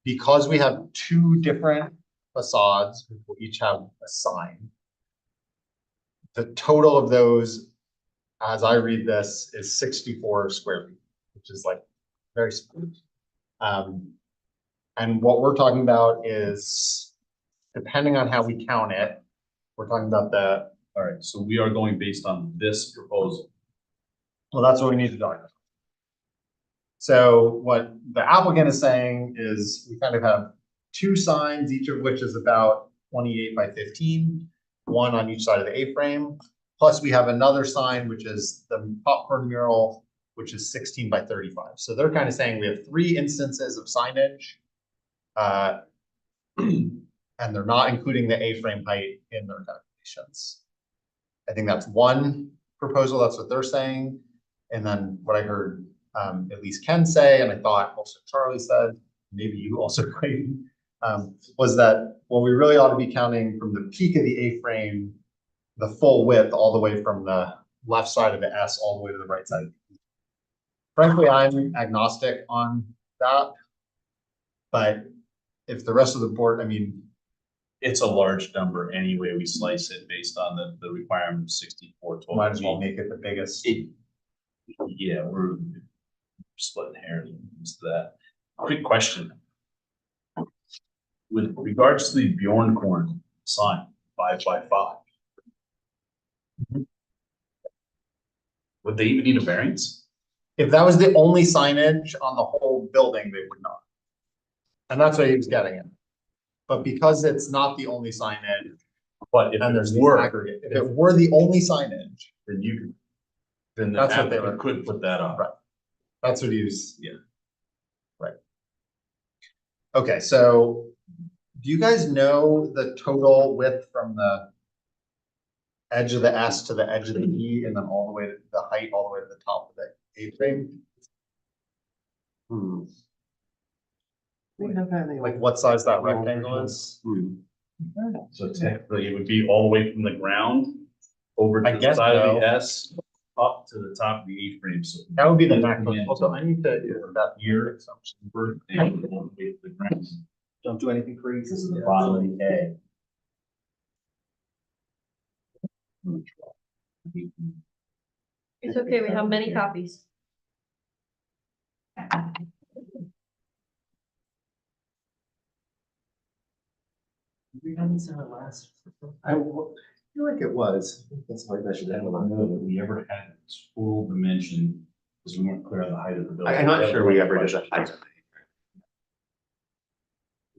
because we have two different facades, which will each have a sign, the total of those, as I read this, is 64 square feet, which is like very small. And what we're talking about is, depending on how we count it, we're talking about the, All right, so we are going based on this proposal. well, that's what we need to talk about. So what the applicant is saying is we kind of have two signs, each of which is about 28 by 15, one on each side of the A-frame. Plus we have another sign, which is the popcorn mural, which is 16 by 35. So they're kind of saying we have three instances of signage. And they're not including the A-frame height in their calculations. I think that's one proposal, that's what they're saying. And then what I heard at least Ken say, and I thought also Charlie said, maybe you also Clayton, was that, well, we really ought to be counting from the peak of the A-frame, the full width, all the way from the left side of the S all the way to the right side. Frankly, I'm agnostic on that. But if the rest of the board, I mean, It's a large number anyway, we slice it based on the requirement of 64 total. might as well make it the biggest. Yeah, we're splitting hairs when it comes to that. Quick question. With regards to the Bjornkorn sign, 5 by 5. Would they even need a variance? If that was the only signage on the whole building, they would not. And that's what he was getting at. But because it's not the only signage, But if and it there's the were, aggregate, if it were the only signage, then you could, then the That's what they applicant were- could put that on. Right. that's what he was. Yeah. Right. Okay, so do you guys know the total width from the edge of the S to the edge of the E and then all the way to the height, all the way to the top of the A-frame? We have any, Like what size that rectangle is? So technically it would be all the way from the ground over I to the guess side of so. the S, up to the top of the A-frame, so. That would be the maximum. Also, I need to do that here. And all the way to the ground. Don't do anything crazy. This is the bottom of the A. It's okay, we have many copies. we had this in our last. I feel like it was. I think that's how I measured I that don't one. know that we ever had full dimension, because we weren't clear on the height of the building. I'm not sure we ever did that.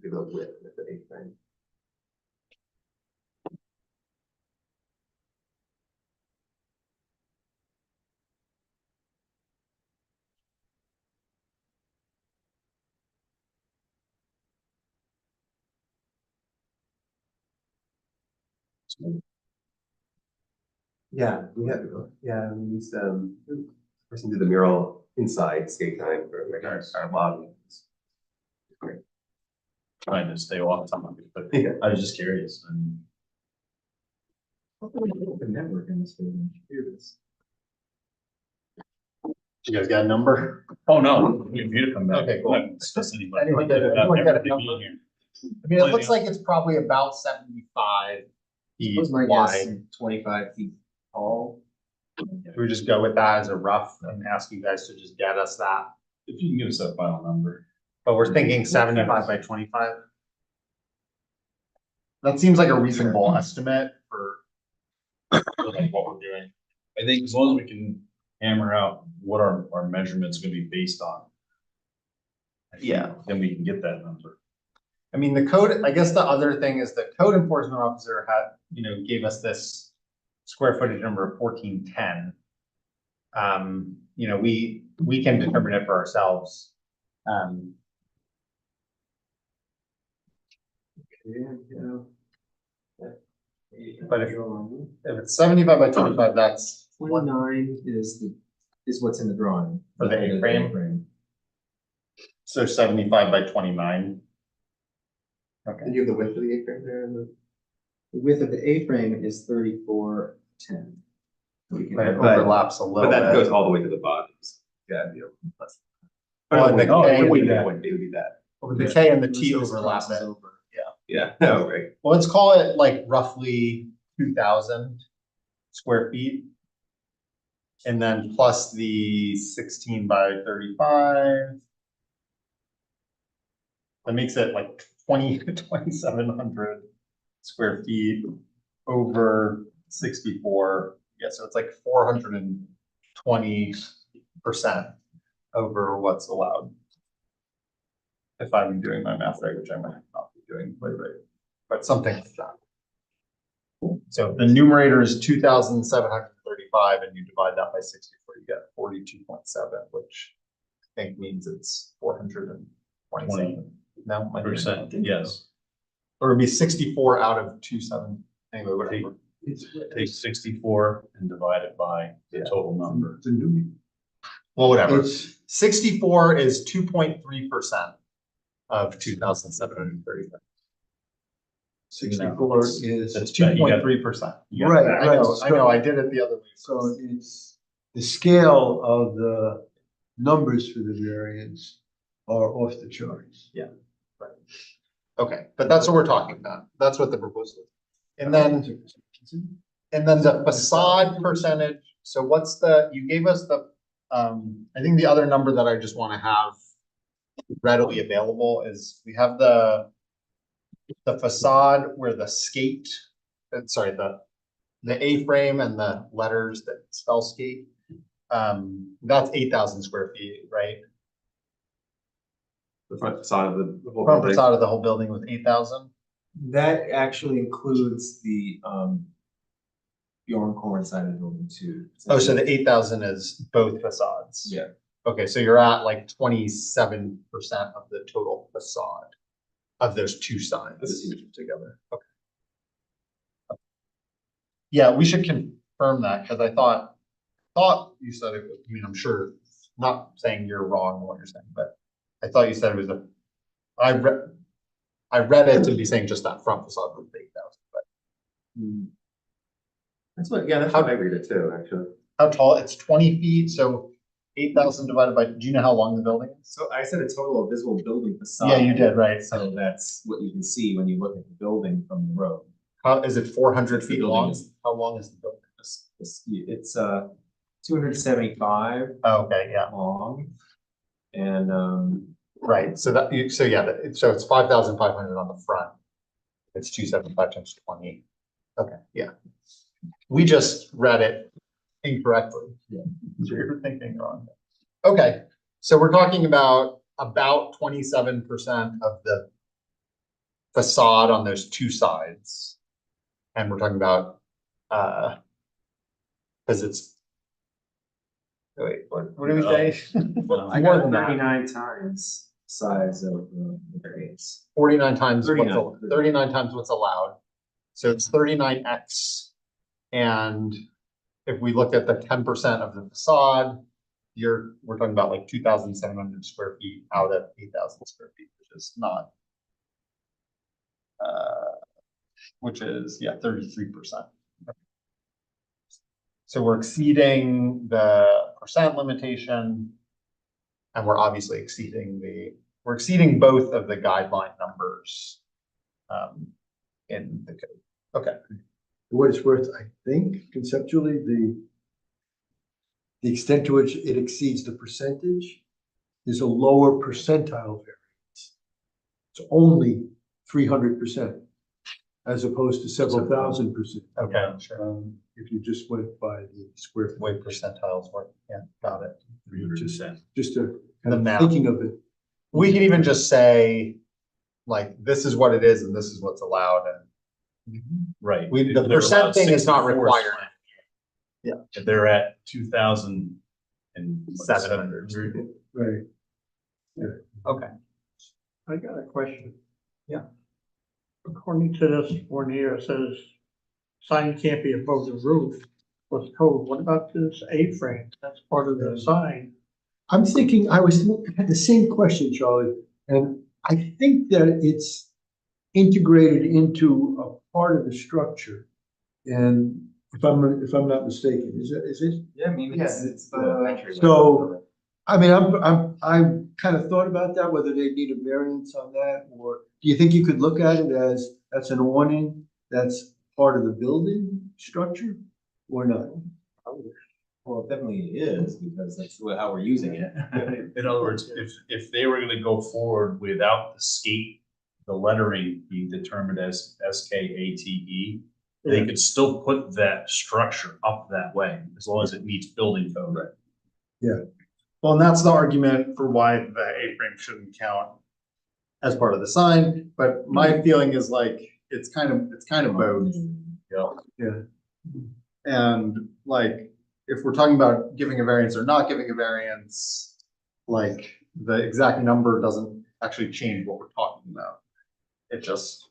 Give a width with the A-frame. Yeah, we had, yeah, we used, person did the mural inside skate time for like our lobby. Trying to stay off topic, but Yeah. I was just curious. I mean, The network in this building, hear this. You guys got a number? oh, no, we need to come back. Okay, cool. I'm not discussing anybody. Anyone got a Everybody number? being here. I mean, it looks like it's probably about 75 feet What's my wide. guess? 25 feet tall. Should we just go with that as a rough and ask you guys to just get us that? If you can give us that final number. But we're thinking 75 by 25. That seems like a reasonable estimate for like what we're doing. I think as long as we can hammer out what our measurements gonna be based on. I think Yeah. Then we can get that number. I mean, the code, I guess the other thing is the code enforcement officer had, gave us this square footage number of 1410. We can determine it for ourselves. But if it's 75 by 25, that's 29 is what's in the drawing. For the A-frame? So 75 by 29. Okay. And you have the width of the apron there and the. The width of the A-frame is 3410. We can But it But- overlaps a But little that goes bit. all the way to the bottom. So, yeah, plus. Well, and the No, K- it wouldn't be that. It would be that. The K and the T This overlap crosses it. over. Yeah, no, right. Well, let's call it like roughly 2,000 square feet. And then plus the 16 by 35. That makes it like 2,700 square feet over 64. Yeah, so it's like 420% over what's allowed. If I'm doing my math right, which I might not be doing quite right, but something like that. So the numerator is 2,735 and you divide that by 64, you get 42.7, which I think means it's 427. No, am I doing that? Percent, yes. Or it'd be 64 out of 27, anyway, whatever. Take 64 and divide it by the total number. Well, whatever. It's, 64 is 2.3% of 2,735. 64 is, That's right, you got- 2.3%. Right, I know, I did it the other way. so it's, the scale of the numbers for the variance are off the charts. Okay, but that's what we're talking about. That's what the proposal is. And then the facade percentage, so what's you gave us the, I think the other number that I just want to have readily available is we have the facade where the skate, sorry, the A-frame and the letters that spell skate. That's 8,000 square feet, right? The front facade of the whole Front building. facade of the whole building was 8,000. That actually includes the Bjorn side of the building too. Oh, so the 8,000 is both facades? Yeah. Okay, so you're at like 27% of the total facade of those two sides together. Okay. Yeah, we should confirm that because I thought you said it was, I mean, I'm sure, not saying you're wrong in what you're saying, but I thought you said it was I read it to be saying just that front facade was 8,000, but That's what I read it too, actually. how tall? It's 20 feet, so 8,000 divided by, do you know how long the building is? So I said a total of visible building facade. Yeah, you did, right? So that's what you can see when you look at the building from the road. How, is it 400 The feet building long? is- How long is the building? It's 275 Oh, okay, yeah, long. And right. So that, so yeah, so it's 5,500 on the front. It's 275 times 20. Okay, yeah. We just read it incorrectly. Yeah. So you're thinking wrong. Okay, so we're talking about 27% of the facade on those two sides. And we're talking about, because it's, wait, what do we say? I More got than that. 39 times size of the variance. 49 times, 39. 39 times what's allowed. So it's 39X. And if we look at the 10% of the facade, we're talking about like 2,700 square feet out of 8,000 square feet, which is not. Which is, yeah, 33%. So we're exceeding the percent limitation. And we're obviously we're exceeding both of the guideline numbers in the code. Okay. For what it's worth, I think conceptually, the extent to which it exceeds the percentage is a lower percentile variance. It's only 300%, as opposed to several thousand percent. Okay, sure. If you just went by the square foot. Way percentiles work. Yeah, got it. 300%. Just a The kind of math. thinking of it. We can even just say, like, this is what it is and this is what's allowed. And Right. the If they're percent allowed thing is not 64 required. If they're at 2,000 and 700. Right. Okay. I got a question. Yeah. According to this one here, it says sign can't be above the roof. What's code? What about this A-frame? That's part of the sign. I'm thinking, I had the same question, Charlie, and I think that it's integrated into a part of the structure. And if I'm not mistaken, is it? Yeah, I mean, Yes, it's the entry. So, I mean, I kind of thought about that, whether they need a variance on that, or do you think you could look at it as, that's an awning, that's part of the building structure, or not? well, it definitely is, because that's how we're using it. In other words, if they were gonna go forward without the skate, the lettering being determined as SKATE, they could still put that structure up that way, as long as it meets building code. Right. Well, and that's the argument for why the A-frame shouldn't count as part of the sign, but my feeling is like, it's kind of both. Yeah. And like, if we're talking about giving a variance or not giving a variance, like, the exact number doesn't actually change what we're talking about. It just,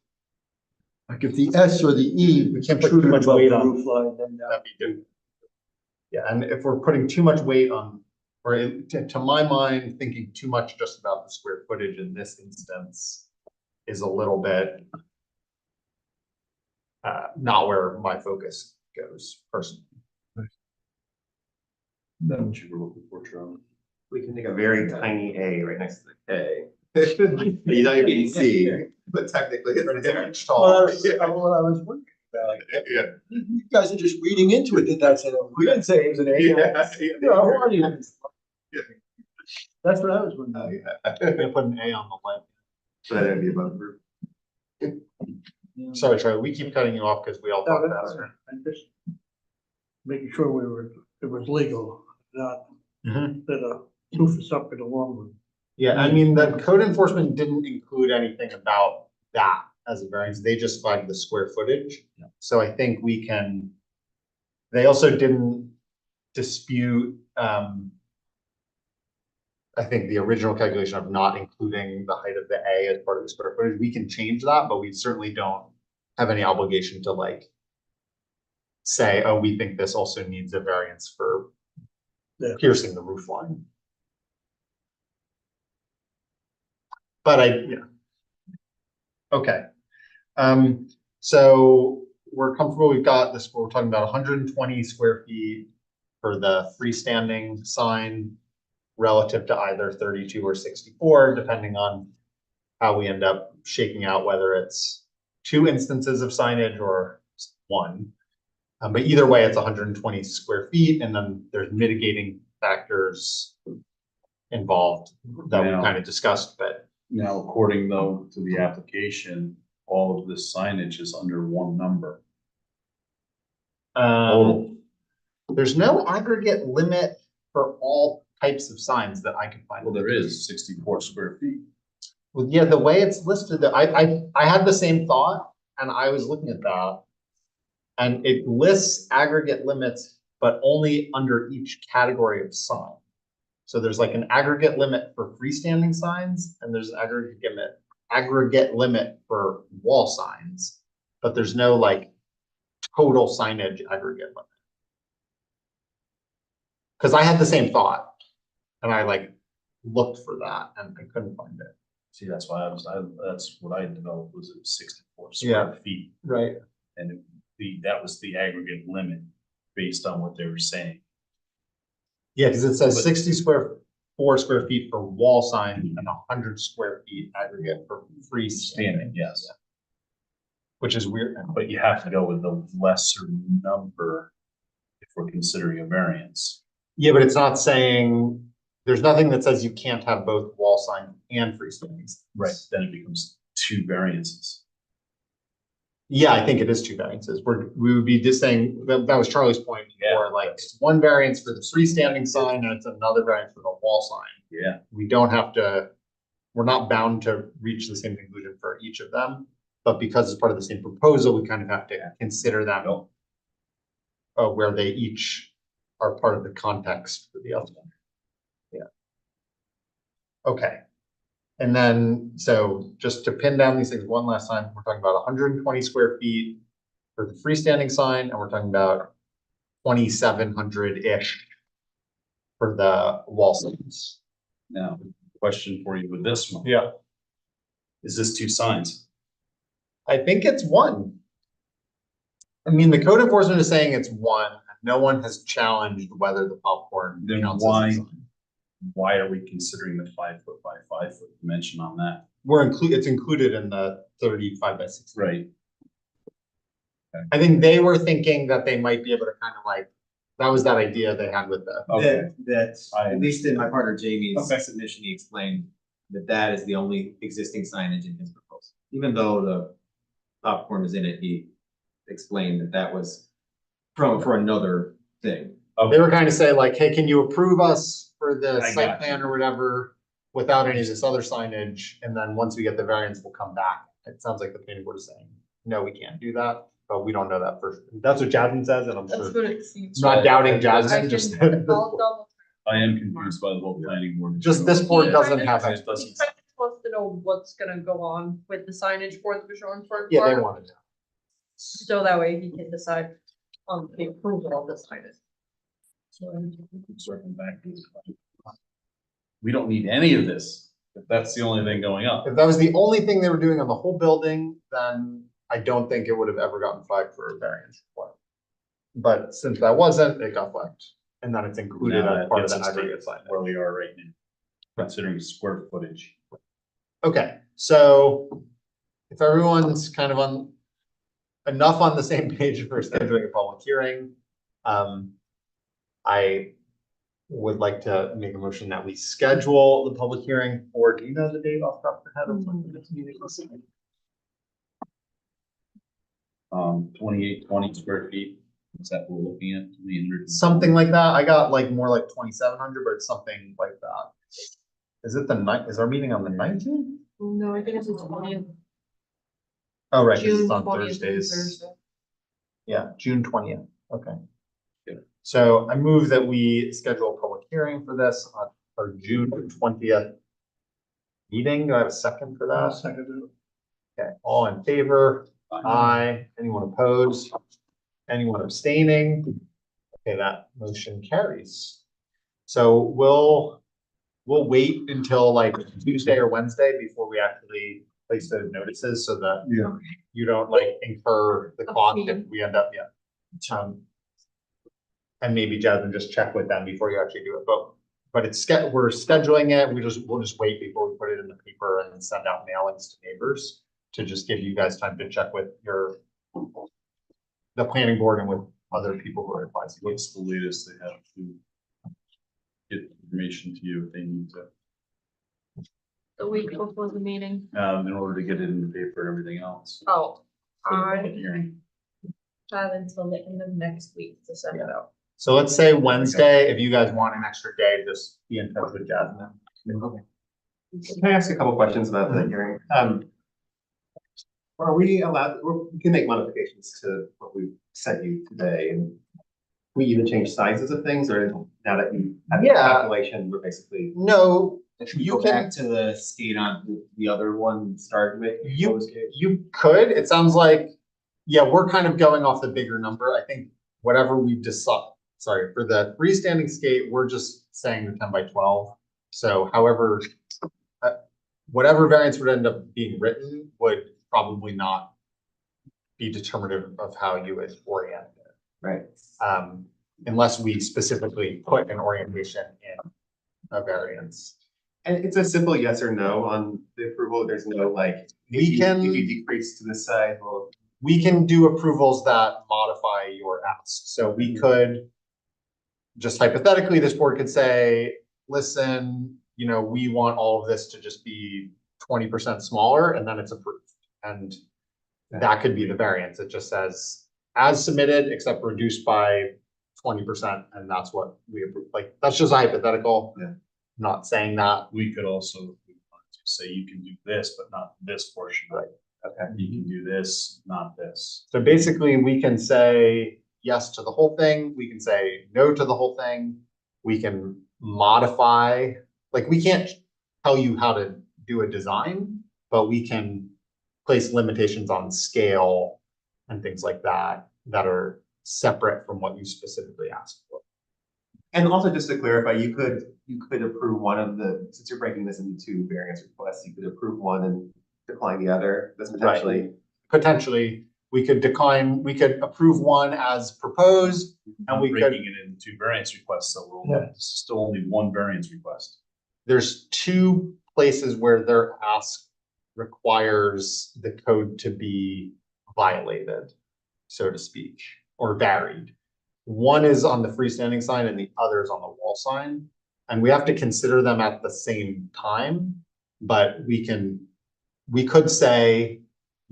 Like if the S or the E. We can't put too much above weight the on- roof line, then that'd be good. Yeah, and if we're putting too much weight on, or to my mind, thinking too much just about the square footage in this instance is a little bit not where my focus goes personally. That's what you were looking for, Charlie. We can make a very tiny A right next to the K. You don't even see, but technically it's there. Inch Well, tall. that's what I was wondering about. Yeah. You guys are just reading into it, that that's an, we didn't say it was an A. Yeah. Yeah, how are you? Yeah. That's what I was wondering. I'm gonna put an A on the left. So that'd be above the roof. Sorry, Charlie, we keep cutting you off because we all talk faster. I'm just making sure it was legal, not that a roof is up in a long one. Yeah, I mean, the code enforcement didn't include anything about that as a variance. They just flagged the square footage. So I think we can, they also didn't dispute, I think the original calculation of not including the height of the A as part of the square footage. We can change that, but we certainly don't have any obligation to like say, oh, we think this also needs a variance for piercing the roof line. But okay. So we're comfortable, we've got this, we're talking about 120 square feet for the freestanding sign relative to either 32 or 64, depending on how we end up shaking out, whether it's 2 instances of signage or 1. But either way, it's 120 square feet, and then there's mitigating factors involved that we kind of discussed, but Now, according though to the application, all of this signage is under one number. there's no aggregate limit for all types of signs that I can find. Well, there is 64 square feet. Well, yeah, the way it's listed, I had the same thought, and I was looking at that. And it lists aggregate limits, but only under each category of sign. So there's like an aggregate limit for freestanding signs, and there's an aggregate limit for wall signs. but there's no like total signage aggregate limit. Cause I had the same thought and I like looked for that and I couldn't find it. See, that's why that's what I developed was at 64 Yeah. square feet. Right. And that was the aggregate limit based on what they were saying. Yeah, cause it says But- 4 square feet for wall sign and 100 square feet aggregate for freestanding, Standing, yes. which is weird. But you have to go with the lesser number if we're considering a variance. Yeah, but it's not saying, there's nothing that says you can't have both wall sign and freestanding. signs. Then it becomes 2 variances. Yeah, I think it is 2 variances. We would be just saying, that was Charlie's point Yeah. before, like, it's 1 variance for the freestanding sign and it's another variance for the wall sign. Yeah. We don't have to, we're not bound to reach the same conclusion for each of them. But because it's part of the same proposal, we kind of have to consider them where they each are part of the context for the other one. Yeah. Okay. And then, so just to pin down these things one last time, we're talking about 120 square feet for the freestanding sign, and we're talking about 2,700-ish for the wall signs. Now, question for you with this one. Yeah. Is this 2 signs? I think it's 1. I mean, the code enforcement is saying it's 1. No one has challenged whether the popcorn Then counts as a why- sign. Why are we considering the 5 foot by 5 foot dimension on that? It's included in the 35 by 60. Right. I think they were thinking that they might be able to kind of like, that was that idea they had with the. Okay. That's, I at least in my partner Jamie's Okay. submission, he explained that that is the only existing signage in his proposal. Even though the popcorn is in it, he explained that that was for another thing. They were kind of saying like, hey, can you approve us for the I site got plan or whatever without any of this other signage? And then once we get the variance, we'll come back. It sounds like the planning board is saying, no, we can't do that, but we don't know that for, that's what Jasmine says, and I'm That's sure, what it seems. I'm not doubting I Jasmine, can, just. I'll double. I am confused by the whole planning board. Just this board He doesn't kinda- have It it. doesn't. He kind of wants to know what's gonna go on with the signage for the Bjornsburg Yeah, they Park, wanted to. so that way he can decide on the approval of the signage. So I'm circling back to this question. We don't need any of this, if that's the only thing going up. If that was the only thing they were doing on the whole building, then I don't think it would have ever gotten flagged for a variance. But since that wasn't, it got flagged, and then it's included Now as that part of gets the us to aggregate sign. Where we are right now, considering square footage. Okay, so if everyone's kind of enough on the same page for scheduling a public hearing, I would like to make a motion that we schedule the public hearing for, do you know the date off the top of your head of when the next meeting is? 2820 square feet, is that what we're looking at? 300? Something like that. I got like more like 2,700, but it's something like that. Is it the night? Is our meeting on the 19th? No, I think it's the 20th. Oh, right, 'cause June it's on 20th is Thursdays. Thursday. Yeah, June 20th. Okay. Good. So I move that we schedule a public hearing for this on our June 20th meeting. Do I have a second for I'll that? second Okay, all in favor? Aye. Anyone opposed? Anyone abstaining? Okay, that motion carries. So we'll wait until like Tuesday or Wednesday before we actually place those notices so that you don't like incur the A cost fee. if we end up, and maybe Jasmine just check with them before you actually do it, but we're scheduling it, we'll just wait before we put it in the paper and then send out mailings to neighbors to just give you guys time to check with the planning board and with other people who are advising. What's the latest they have to get information to you if they need to, The week before the meeting. in order to get it in the paper and everything else? Oh, for the public I hearing? have until the end of next week to send it out. So let's say Wednesday, if you guys want an extra day, just be in touch with Jasmine. Can I ask a couple questions about the hearing? Are we allowed, we can make modifications to what we sent you today, and we even change sizes of things, or now that you have the Yeah. calculation, we're basically. No, Should we You go can- back to the skate on the other one we started with? You could, it sounds like Yeah, we're kind of going off the bigger number. I think whatever we've decided, sorry, for the freestanding skate, we're just saying the 10 by 12. So however, whatever variance would end up being written would probably not be determinative of how you would orient it. Right. Unless we specifically put an orientation in a variance. And it's a simple yes or no on the approval. There's no like, We can- if you decrease to this side, well, We can do approvals that modify your ask. So we could, just hypothetically, this board could say, listen, you know, we want all of this to just be 20% smaller, and then it's approved. And that could be the variance. It just says, as submitted, except reduced by 20%, and that's what we approve. Like, that's just a hypothetical. Yeah. Not saying that. We could also, if we wanted to say you can do this, but not this portion. Right. okay. You can do this, not this. So basically, we can say yes to the whole thing. We can say no to the whole thing. We can modify, like, we can't tell you how to do a design, but we can place limitations on scale and things like that that are separate from what you specifically asked for. And also just to clarify, you could approve one of the, since you're breaking this into two variance requests, you could approve one and decline the other. That's potentially. Potentially, we could decline, we could approve one as proposed, and we could, Breaking it into variance requests, so we're only, it's still only one variance request. there's two places where their ask requires the code to be violated, so to speak, or varied. One is on the freestanding sign and the other is on the wall sign. And we have to consider them at the same time, but we could say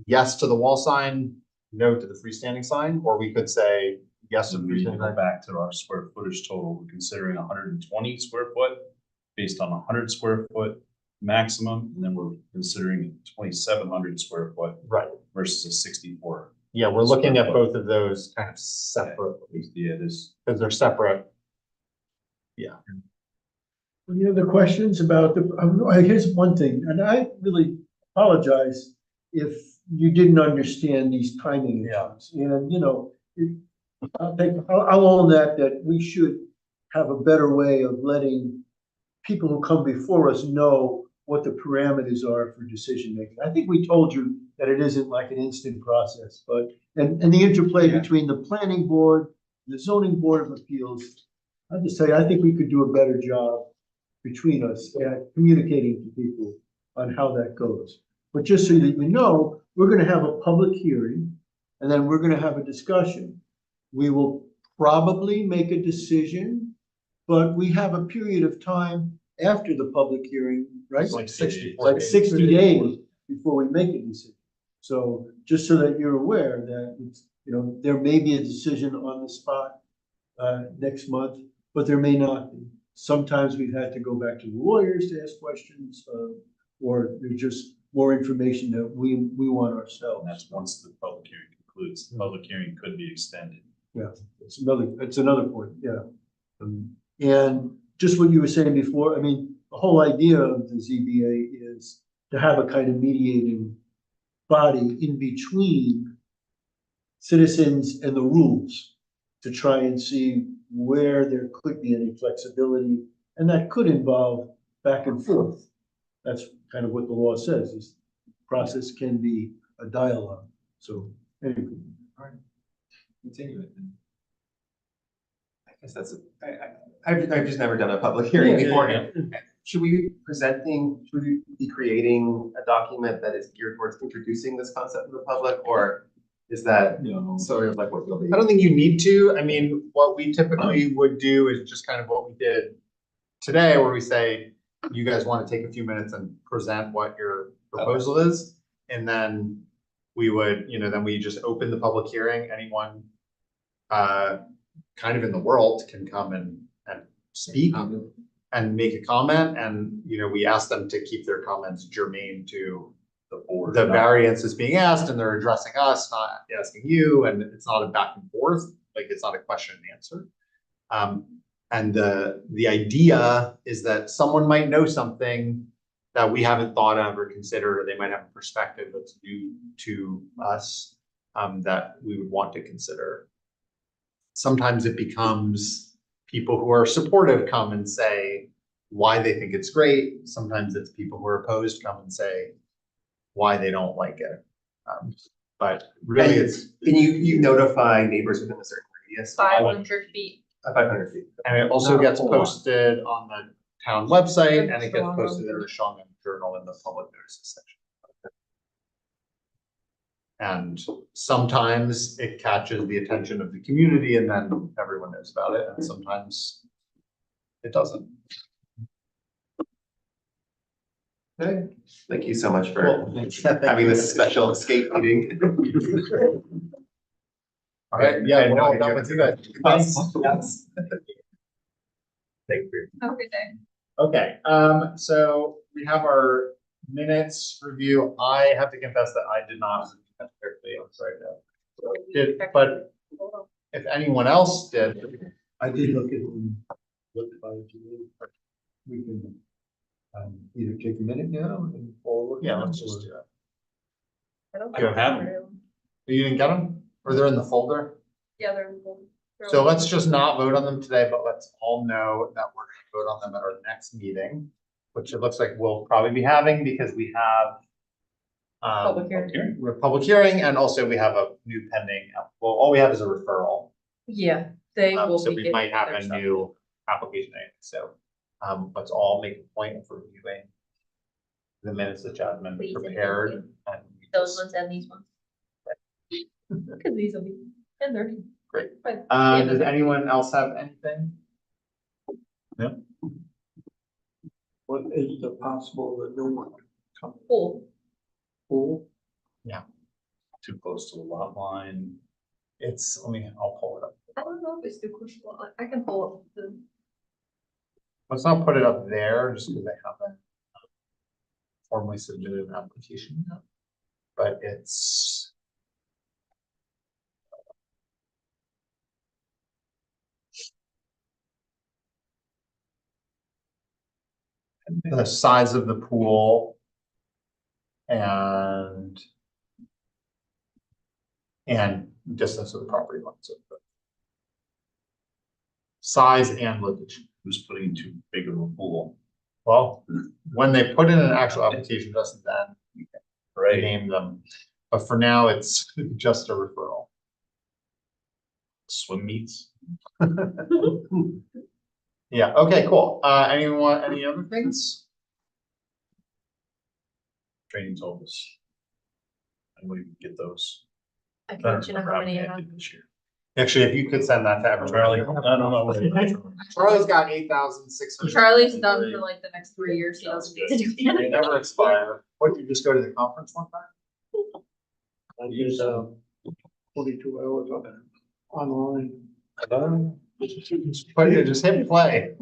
yes to the wall sign, no to the freestanding sign, or we could say yes to So the we freestanding go sign. back to our square footage total, we're considering 120 square foot based on 100 square foot maximum, and then we're considering 2,700 square foot Right. versus a 64. Yeah, we're looking Square at foot. both of those kind of separately, Yeah, there's because they're separate. Any other questions about here's one thing, and I really apologize if you didn't understand these timing issues. And, you know, I'll own that we should have a better way of letting people who come before us know what the parameters are for decision making. I think we told you that it isn't like an instant process, but, and the interplay between the planning board, the zoning board of appeals, I'll just tell you, I think we could do a better job between us at communicating to people on how that goes. But just so that you know, we're gonna have a public hearing, and then we're gonna have a discussion. We will probably make a decision, but we have a period of time after the public hearing, right? Like 60 Like 60 days before we make a decision. So just so that you're aware that, it's, you know, there may be a decision on the spot next month, but there may not be. Sometimes we've had to go back to the lawyers to ask questions, or there's just more information that we want ourselves. and that's once the public hearing concludes. The public hearing could be extended. Yeah, it's another point, yeah. And just what you were saying before, I mean, the whole idea of the ZBA is to have a kind of mediating body in between citizens and the rules to try and see where there could be any flexibility, and that could involve back and forth. That's kind of what the law says, is process can be a dialogue. So anyway. Continue it then. I guess that's, I've just never done a public hearing Yeah, before. yeah, Should we be creating a document that is geared towards introducing this concept to the public, or is that No. sort of like what you'll be? I don't think you need to. I mean, what we typically would do is just kind of what we did today, where we say, you guys want to take a few minutes and present what your proposal is. And then we would, you know, then we just open the public hearing. Anyone kind of in the world can come and speak and make a comment. And, you know, we ask them to keep their comments germane to The board. the not- variance is being asked, and they're addressing us, not asking you, and it's not a back and forth, like it's not a question and answer. And the idea is that someone might know something that we haven't thought of or considered, or they might have a perspective that's new to us. that we would want to consider. Sometimes it becomes people who are supportive come and say why they think it's great. Sometimes it's people who are opposed come and say why they don't like it. But really it's, And you notify neighbors within a certain radius? 500 feet. 500 feet. and it also Not a gets whole lot. posted on the town website and it gets Strong posted in on- the Shawangunk Journal in the public notices section. And sometimes it catches the attention of the community and then everyone knows about it, and sometimes it doesn't. Okay, thank you so much for Cool. Thanks. having this special escape meeting. All right, yeah, we're all done with you guys. Yes. Thank you. Have a good day. Okay, so we have our minutes review. I have to confess that I did not. I'm sorry. But if anyone else did, I did look at them. Looked by it today. We can, either take a minute now and forward. yeah, let's just do it. I don't I don't have them. You didn't get them? Or they're in the folder? Yeah, they're in the folder. They're So on- let's just not vote on them today, but let's all know that we're gonna vote on them at our next meeting, which it looks like we'll probably be having because we have Public hearing. we're public hearing and also we have a new pending, well, all we have is a referral. Yeah, they will So be we getting might have their a stuff. new application, anyway. So let's all make a point of reviewing the minutes that Jasmine Please and thank prepared. you. And Those ones and these ones. Cause these will be, and they're. Great. But, Does anyone else have anything? What is the possible renewal? cool. Pool? Too close to the lot line. It's, I'll pull it up. I don't know if it's too crucial. I can pull up the. Let's not put it up there just because they haven't formally submitted an application yet. But it's. The size of the pool. And distance of the property lines. Size and location. Who's putting too big of a pool? Well, when they put in an actual application, just then we can Right. name them. But for now, it's just a referral. Swim meets? Yeah, okay, cool. Anyone, any other things? Training told us. And we get those. I I can don't let you know remember how how many many I I have. did this year. Actually, if you could send that to everyone. Charlie, I don't know. Charlie's got 8,600. Charlie's done for like the next 3 years. He doesn't need to do They anything. never expire. What, you just go to the conference one time? I use 42 hours of it online. But you just hit play.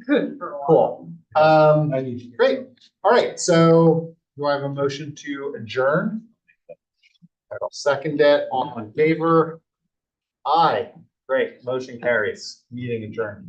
Good for a while. Cool. I need to. Great. All right, so do I have a motion to adjourn? I'll second it. All in favor? Aye. Great. Motion carries. Meeting adjourned.